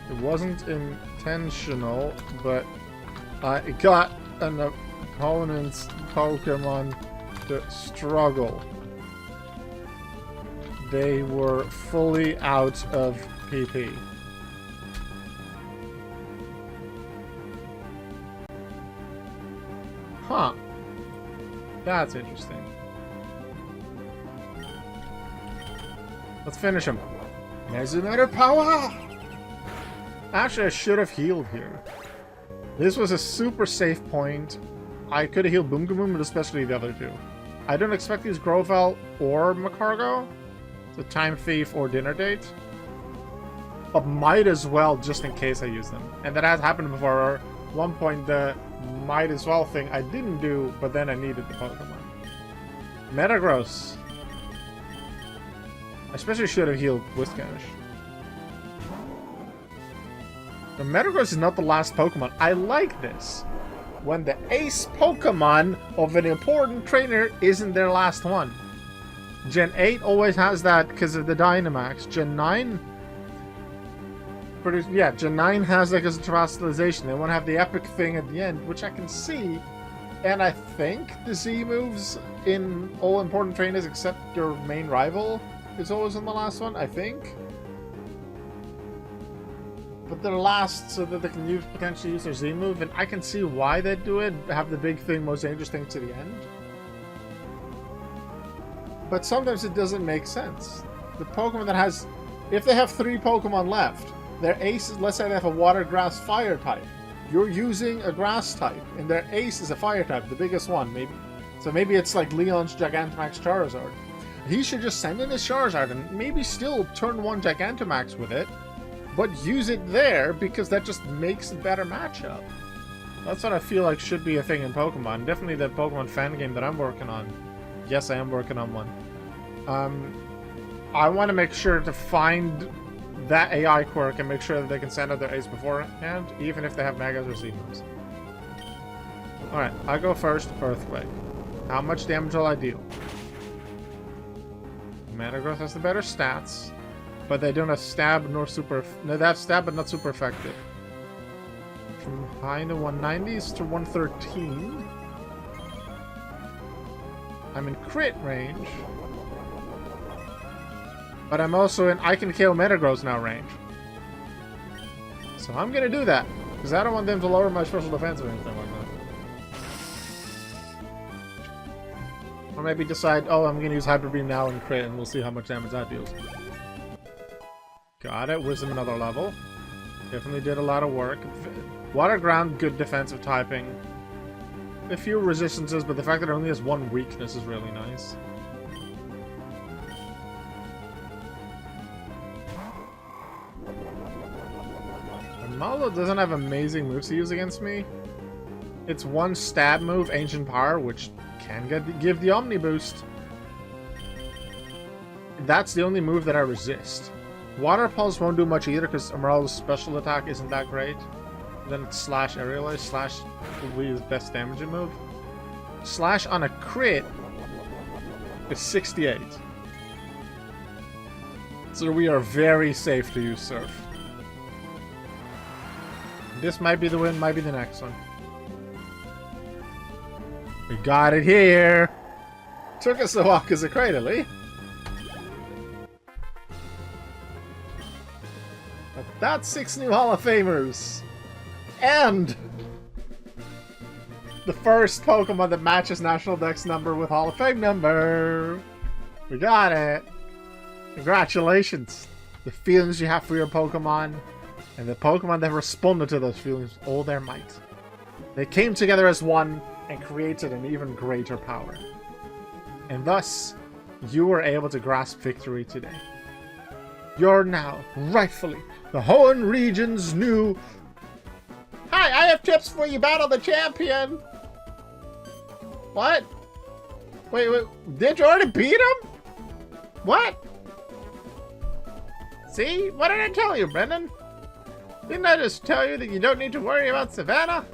It wasn't intentional, but I got an opponent's Pokemon to struggle. They were fully out of PP. Huh. That's interesting. Let's finish him. There's another power! Actually, I should have healed here. This was a super safe point. I could have healed Boom Boom, but especially the other 2. I don't expect to use Grovyle or Macargo. The Time Thief or Dinner Date. But might as well, just in case I use them. And that has happened before. At one point, the might as well thing I didn't do, but then I needed the Pokemon. Metagross. I especially should have healed Whiscash. The Metagross is not the last Pokemon. I like this. When the ace Pokemon of an important trainer isn't their last one. Gen 8 always has that because of the Dynamax. Gen 9... Yeah, Gen 9 has like a Terastallization. They want to have the epic thing at the end, which I can see. And I think the Z moves in all important trainers except your main rival is always in the last one, I think. But they're last so that they can potentially use their Z move, and I can see why they do it. Have the big thing, most dangerous thing to the end. But sometimes it doesn't make sense. The Pokemon that has... If they have 3 Pokemon left, their ace is, let's say they have a water, grass, fire type. You're using a grass type, and their ace is a fire type, the biggest one, maybe. So maybe it's like Leon's Gigantamax Charizard. He should just send in his Charizard and maybe still turn 1 Gigantamax with it, but use it there because that just makes a better matchup. That's what I feel like should be a thing in Pokemon. Definitely the Pokemon fan game that I'm working on. Yes, I am working on one. I want to make sure to find that AI quirk and make sure that they can send out their ace beforehand, even if they have Megas or Z moves. Alright, I go first. Earthquake. How much damage will I deal? Metagross has the better stats. But they don't have stab nor super... No, they have stab but not super effective. From high in the 190s to 113. I'm in crit range. But I'm also in I can kill Metagross now range. So I'm gonna do that. Because I don't want them to lower my special defense or anything like that. Or maybe decide, oh, I'm gonna use Hyper Beam now and crit and we'll see how much damage that deals. Got it. Wisdom another level. Definitely did a lot of work. Water Ground, good defensive typing. A few resistances, but the fact that it only has one weakness is really nice. Mallow doesn't have amazing moves to use against me. It's one stab move, Ancient Power, which can give the Omni Boost. That's the only move that I resist. Water Pulse won't do much either because Emerald's special attack isn't that great. Then it's Slash Aerialize. Slash will be his best damaging move. Slash on a crit is 68. So we are very safe to use Surf. This might be the win, might be the next one. We got it here! Took us a while because of Cradley. But that's 6 new Hall of Famers! And the first Pokemon that matches National Dex number with Hall of Fame number! We got it! Congratulations! The feelings you have for your Pokemon, and the Pokemon that responded to those feelings with all their might. They came together as one and created an even greater power. And thus, you were able to grasp victory today. You're now, rightfully, the Hoenn region's new... Hi, I have tips for you, battle the champion! What? Wait, did you already beat him? What? See? What did I tell you, Brendan? Didn't I just tell you that you don't need to worry about Savannah?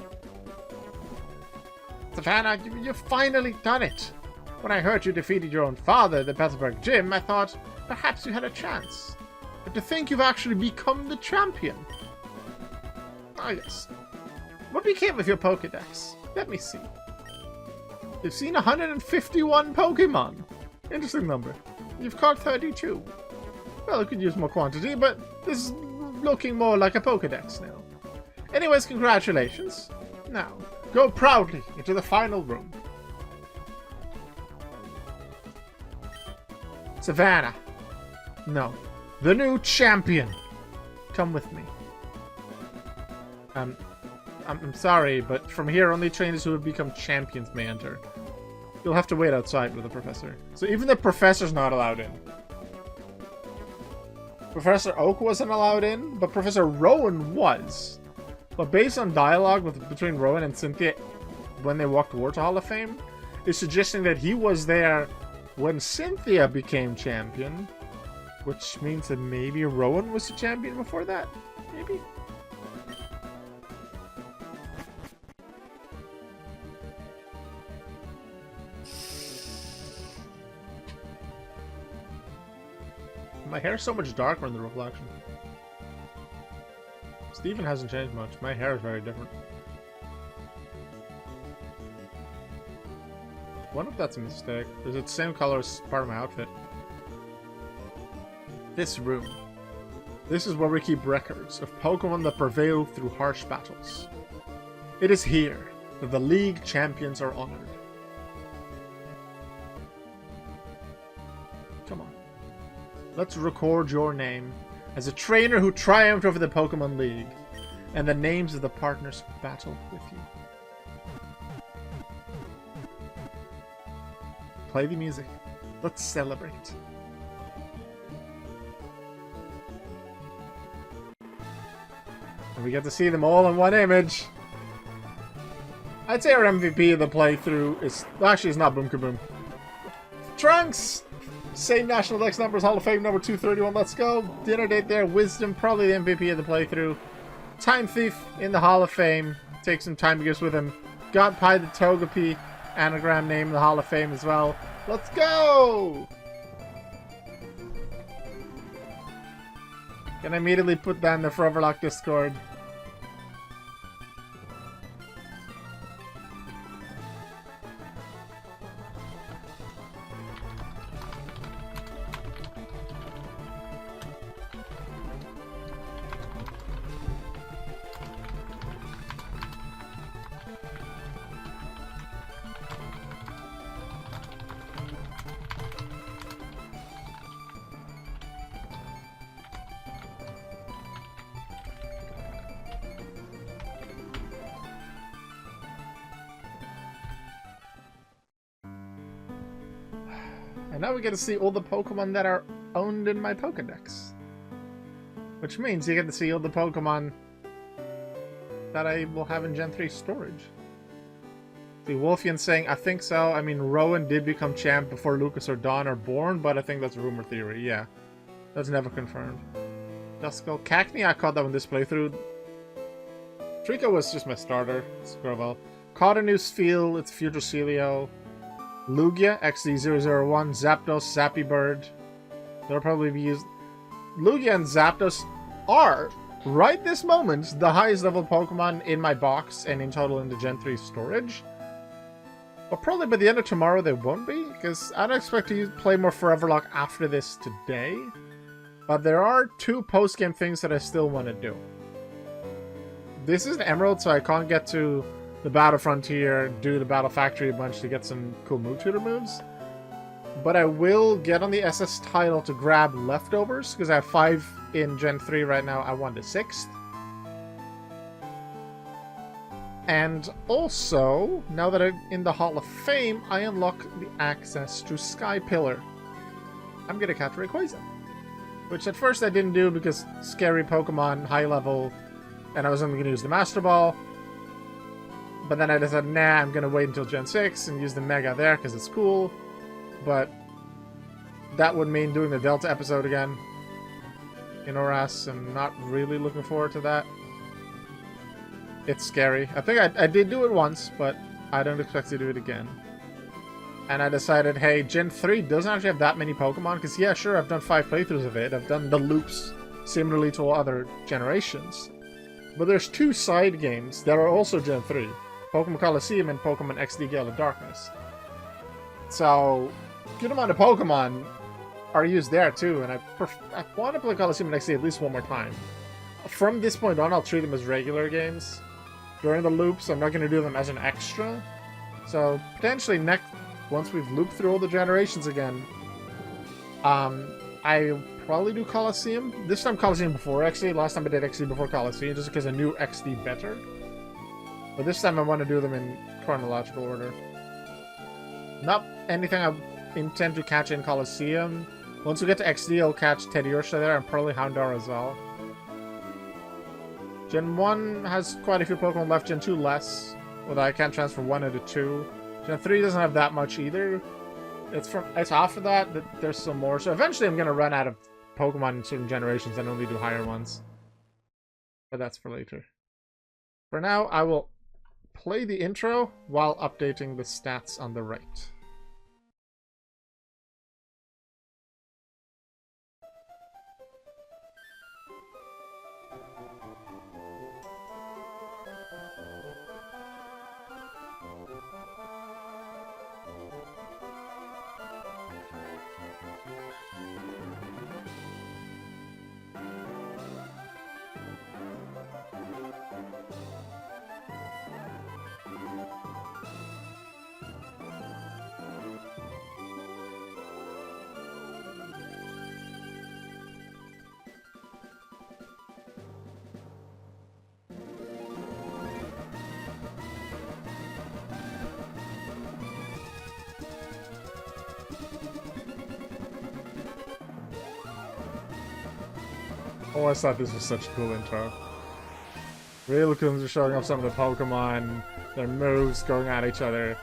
Savannah, you've finally done it. When I heard you defeated your own father at the Petalburg Gym, I thought perhaps you had a chance. But to think you've actually become the champion. Ah, yes. What became of your Pokédex? Let me see. You've seen 151 Pokemon. Interesting number. You've caught 32. Well, it could use more quantity, but this is looking more like a Pokédex now. Anyways, congratulations. Now, go proudly into the final room. Savannah. No. The new champion. Come with me. I'm sorry, but from here only trainers who have become champions may enter. You'll have to wait outside with the professor. So even the professor's not allowed in. Professor Oak wasn't allowed in, but Professor Rowan was. But based on dialogue between Rowan and Cynthia when they walked towards Hall of Fame, is suggesting that he was there when Cynthia became champion, which means that maybe Rowan was the champion before that? Maybe? My hair's so much darker in the reflection. Steven hasn't changed much. My hair is very different. I wonder if that's a mistake. Is it the same color as part of my outfit? This room. This is where we keep records of Pokemon that prevail through harsh battles. It is here that the League champions are honored. Come on. Let's record your name as a trainer who triumphed over the Pokemon League, and the names of the partners who battled with you. Play the music. Let's celebrate. And we get to see them all in one image. I'd say our MVP of the playthrough is... Actually, it's not Boom Kaboom. Trunks! Same National Dex numbers, Hall of Fame number 231, let's go. Dinner date there, Wisdom, probably the MVP of the playthrough. Time Thief in the Hall of Fame. Take some time to get with him. Got Pie the Togepi, anagram name in the Hall of Fame as well. Let's go! Can immediately put that in the Foreverlocke Discord. And now we get to see all the Pokemon that are owned in my Pokedex. Which means you get to see all the Pokemon that I will have in Gen 3 storage. See, Wolfian saying, I think so. I mean, Rowan did become champ before Lucas or Dawn are born, but I think that's rumor theory, yeah. That's never confirmed. Duskull. Cacnea, I caught that one this playthrough. Trico was just my starter. Skirvel. Caught a new Spheal, it's Future Celio. Lugia, XD001, Zapdos, Zappy Bird. They'll probably be used. Lugia and Zapdos are, right this moment, the highest level Pokemon in my box and in total in the Gen 3 storage. But probably by the end of tomorrow they won't be, because I don't expect to play more Foreverlocke after this today. But there are 2 post-game things that I still want to do. This is an Emerald, so I can't get to the Battle Frontier, do the Battle Factory a bunch to get some cool move tutor moves. But I will get on the SS title to grab leftovers, because I have 5 in Gen 3 right now. I want the 6th. And also, now that I'm in the Hall of Fame, I unlock the access to Sky Pillar. I'm gonna catch Rayquaza. Which at first I didn't do because scary Pokemon, high level, and I was only gonna use the Master Ball. But then I decided, nah, I'm gonna wait until Gen 6 and use the Mega there because it's cool. But that would mean doing the Delta episode again in ORAS. I'm not really looking forward to that. It's scary. I think I did do it once, but I don't expect to do it again. And I decided, hey, Gen 3 doesn't actually have that many Pokemon, because yeah, sure, I've done 5 playthroughs of it. I've done the loops similarly to all other generations. But there's 2 side games that are also Gen 3. Pokemon Coliseum and Pokemon XD Gale of Darkness. So, good amount of Pokemon are used there too, and I want to play Coliseum and XD at least one more time. From this point on, I'll treat them as regular games. During the loops, I'm not going to do them as an extra. So, potentially once we've looped through all the generations again, I'll probably do Coliseum. This time Coliseum before XD. Last time I did XD before Coliseum, just because I knew XD better. But this time I want to do them in chronological order. Not anything I intend to catch in Coliseum. Once we get to XD, I'll catch Teddiursa there and probably Houndour as well. Gen 1 has quite a few Pokemon left, Gen 2 less. Although I can't transfer 1 into 2. Gen 3 doesn't have that much either. It's after that there's some more. So eventually I'm going to run out of Pokemon in certain generations and only do higher ones. But that's for later. For now, I will play the intro while updating the stats on the right. Oh, I thought this was such a cool intro. Rillacoons are showing off some of the Pokemon, their moves going at each other.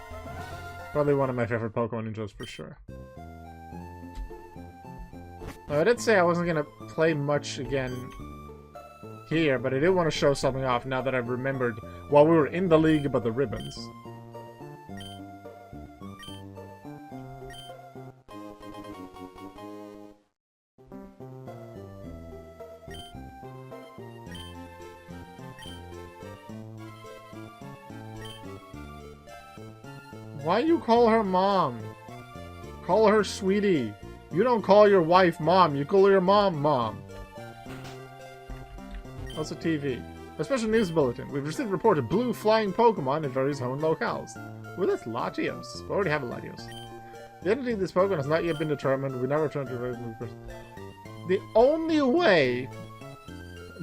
Probably one of my favorite Pokemon intros for sure. Now, I did say I wasn't going to play much again here, but I did want to show something off now that I've remembered while we were in the league about the ribbons. Why you call her mom? Call her sweetie. You don't call your wife mom, you call your mom mom. Also TV. A special news bulletin. We've received a report of blue flying Pokemon in various Hoenn locales. Well, that's Latios. We already have a Latios. The identity of this Pokemon has not yet been determined. We now return to the only way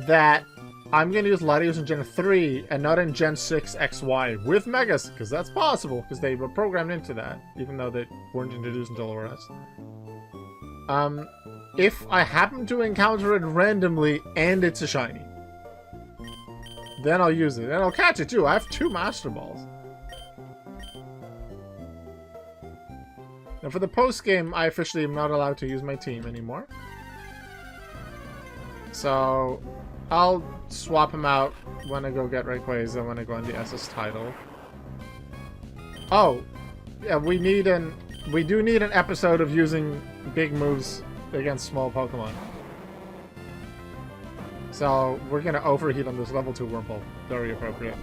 that I'm going to use Latios in Gen 3 and not in Gen 6 XY with Megas, because that's possible, because they were programmed into that, even though they weren't introduced until ORS. If I happen to encounter it randomly and it's a shiny, then I'll use it. And I'll catch it too. I have 2 Master Balls. Now for the post-game, I officially am not allowed to use my team anymore. So I'll swap him out when I go get Rayquaza, when I go on the SS title. Oh, yeah, we do need an episode of using big moves against small Pokemon. So we're gonna overheat on this level 2 Wurmple. Very appropriate.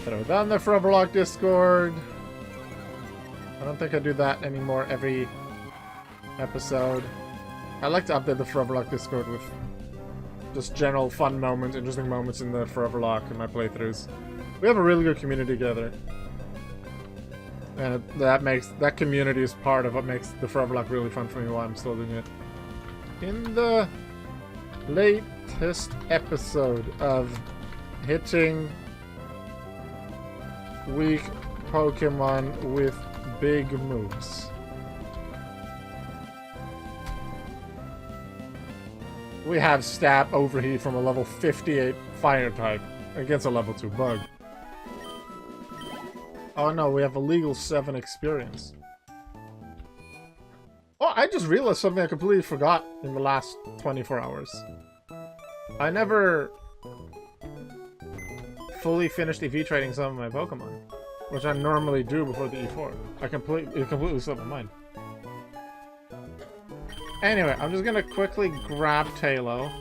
Throw down the Foreverlocke Discord. I don't think I do that anymore every episode. I like to update the Foreverlocke Discord with just general fun moments, interesting moments in the Foreverlocke in my playthroughs. We have a really good community together. And that community is part of what makes the Foreverlocke really fun for me while I'm still doing it. In the latest episode of hitting weak Pokemon with big moves. We have Stab Overheat from a level 58 Fire type against a level 2 Bug. Oh no, we have a legal 7 experience. Oh, I just realized something I completely forgot in the last 24 hours. I never fully finished EV trading some of my Pokemon, which I normally do before the E4. It completely slipped my mind. Anyway, I'm just gonna quickly grab Tailo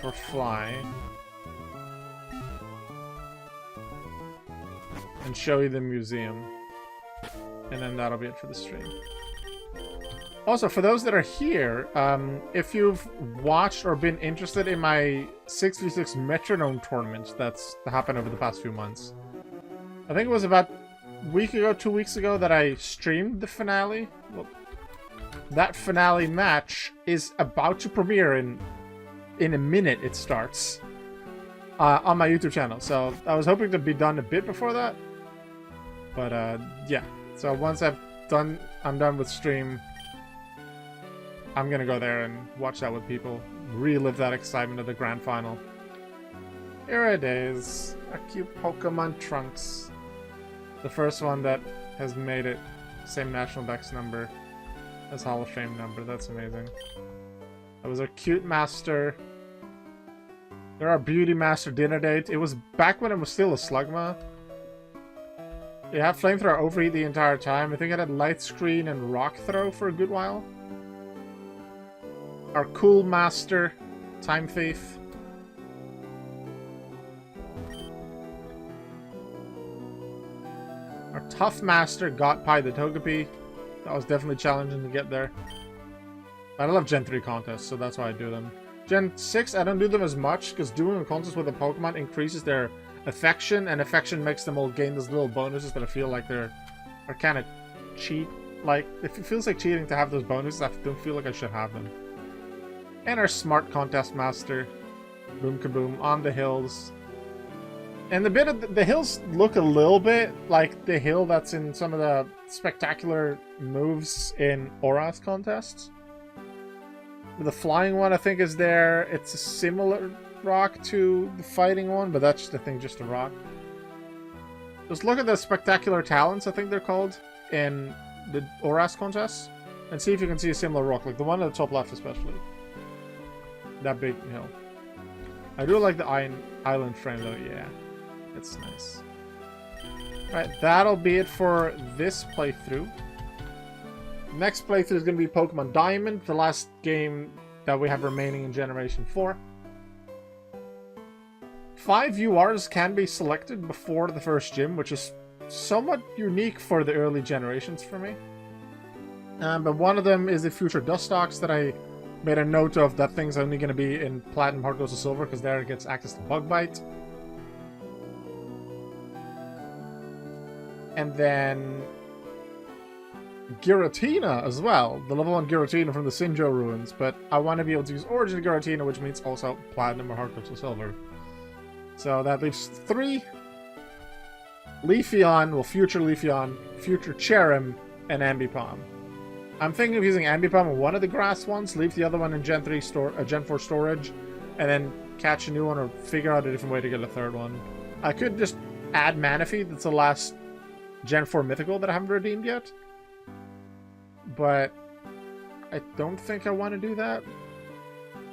for Fly and show you the museum, and then that'll be it for the stream. Also, for those that are here, if you've watched or been interested in my 6v6 Metronome tournament that's happened over the past few months, I think it was about a week ago, 2 weeks ago, that I streamed the finale. Well, that finale match is about to premiere in a minute. It starts on my YouTube channel, so I was hoping to be done a bit before that, but yeah. So once I'm done with stream, I'm gonna go there and watch that with people, relive that excitement of the grand final. Here it is, a cute Pokemon Trunks, the first one that has made it same National Dex number as Hall of Fame number. That's amazing. That was a cute master. There are Beauty Master Dinner Date. It was back when it was still a Slugma. It had Flamethrower Overheat the entire time. I think it had Light Screen and Rock Throw for a good while. Our Cool Master, Time Thief. Our Tough Master, Got Pie the Togepi. That was definitely challenging to get there. I love Gen 3 contests, so that's why I do them. Gen 6, I don't do them as much, because doing a contest with a Pokemon increases their affection, and affection makes them all gain those little bonuses that I feel like are kind of cheat. Like, if it feels like cheating to have those bonuses, I don't feel like I should have them. And our Smart Contest Master, Boom Kaboom, on the hills. And the bit of the hills look a little bit like the hill that's in some of the spectacular moves in Aura's contests. The flying one, I think, is there. It's a similar rock to the fighting one, but that's, I think, just a rock. Just look at the spectacular talents, I think they're called, in the Aura's contests, and see if you can see a similar rock, like the one at the top left especially. That big hill. I do like the island frame though, yeah. It's nice. Alright, that'll be it for this playthrough. Next playthrough is going to be Pokemon Diamond, the last game that we have remaining in Generation 4. 5 URs can be selected before the first gym, which is somewhat unique for the early generations for me. But one of them is the future Dustox that I made a note of, that thing's only going to be in Platinum, Heart Gold, to Silver, because there it gets access to Bug Bite. And then Giratina as well, the level 1 Giratina from the Sinjo ruins, but I want to be able to use Origin Giratina, which means also Platinum or Heart Gold, to Silver. So that leaves 3. Leafeon, well, future Leafeon, future Cherrim, and Ambipom. I'm thinking of using Ambipom on one of the grass ones, leave the other one in Gen 3 Gen 4 storage, and then catch a new one or figure out a different way to get a third one. I could just add Manaphy, that's the last Gen 4 mythical that I haven't redeemed yet. But I don't think I want to do that.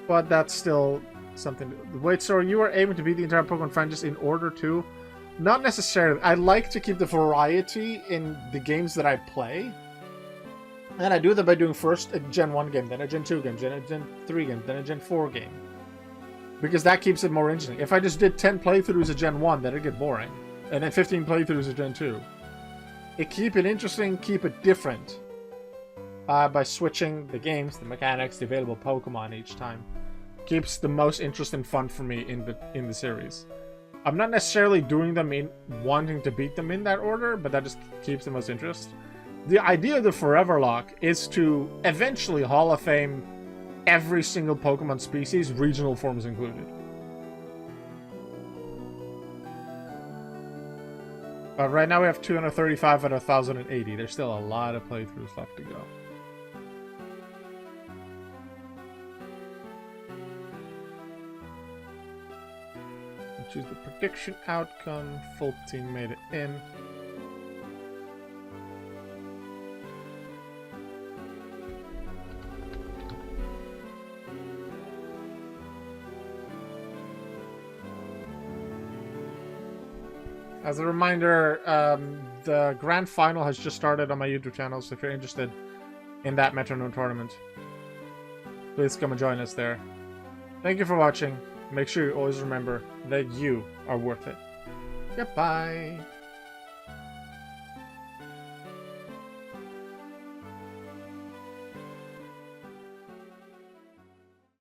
But that's still something. Wait, so you are aiming to beat the entire Pokemon franchise in order to? Not necessarily. I like to keep the variety in the games that I play. And I do that by doing first a Gen 1 game, then a Gen 2 game, then a Gen 3 game, then a Gen 4 game. Because that keeps it more interesting. If I just did 10 playthroughs of Gen 1, then it'd get boring. And then 15 playthroughs of Gen 2. Keep it interesting, keep it different. By switching the games, the mechanics, the available Pokemon each time. Keeps the most interest and fun for me in the series. I'm not necessarily doing them in wanting to beat them in that order, but that just keeps the most interest. The idea of the Foreverlocke is to eventually Hall of Fame every single Pokemon species, regional forms included. But right now we have 235 out of 1,080. There's still a lot of playthroughs left to go. Choose the prediction outcome. Full team made it in. As a reminder, the grand final has just started on my YouTube channel, so if you're interested in that Metronome tournament, please come and join us there. Thank you for watching. Make sure you always remember that you are worth it. Goodbye.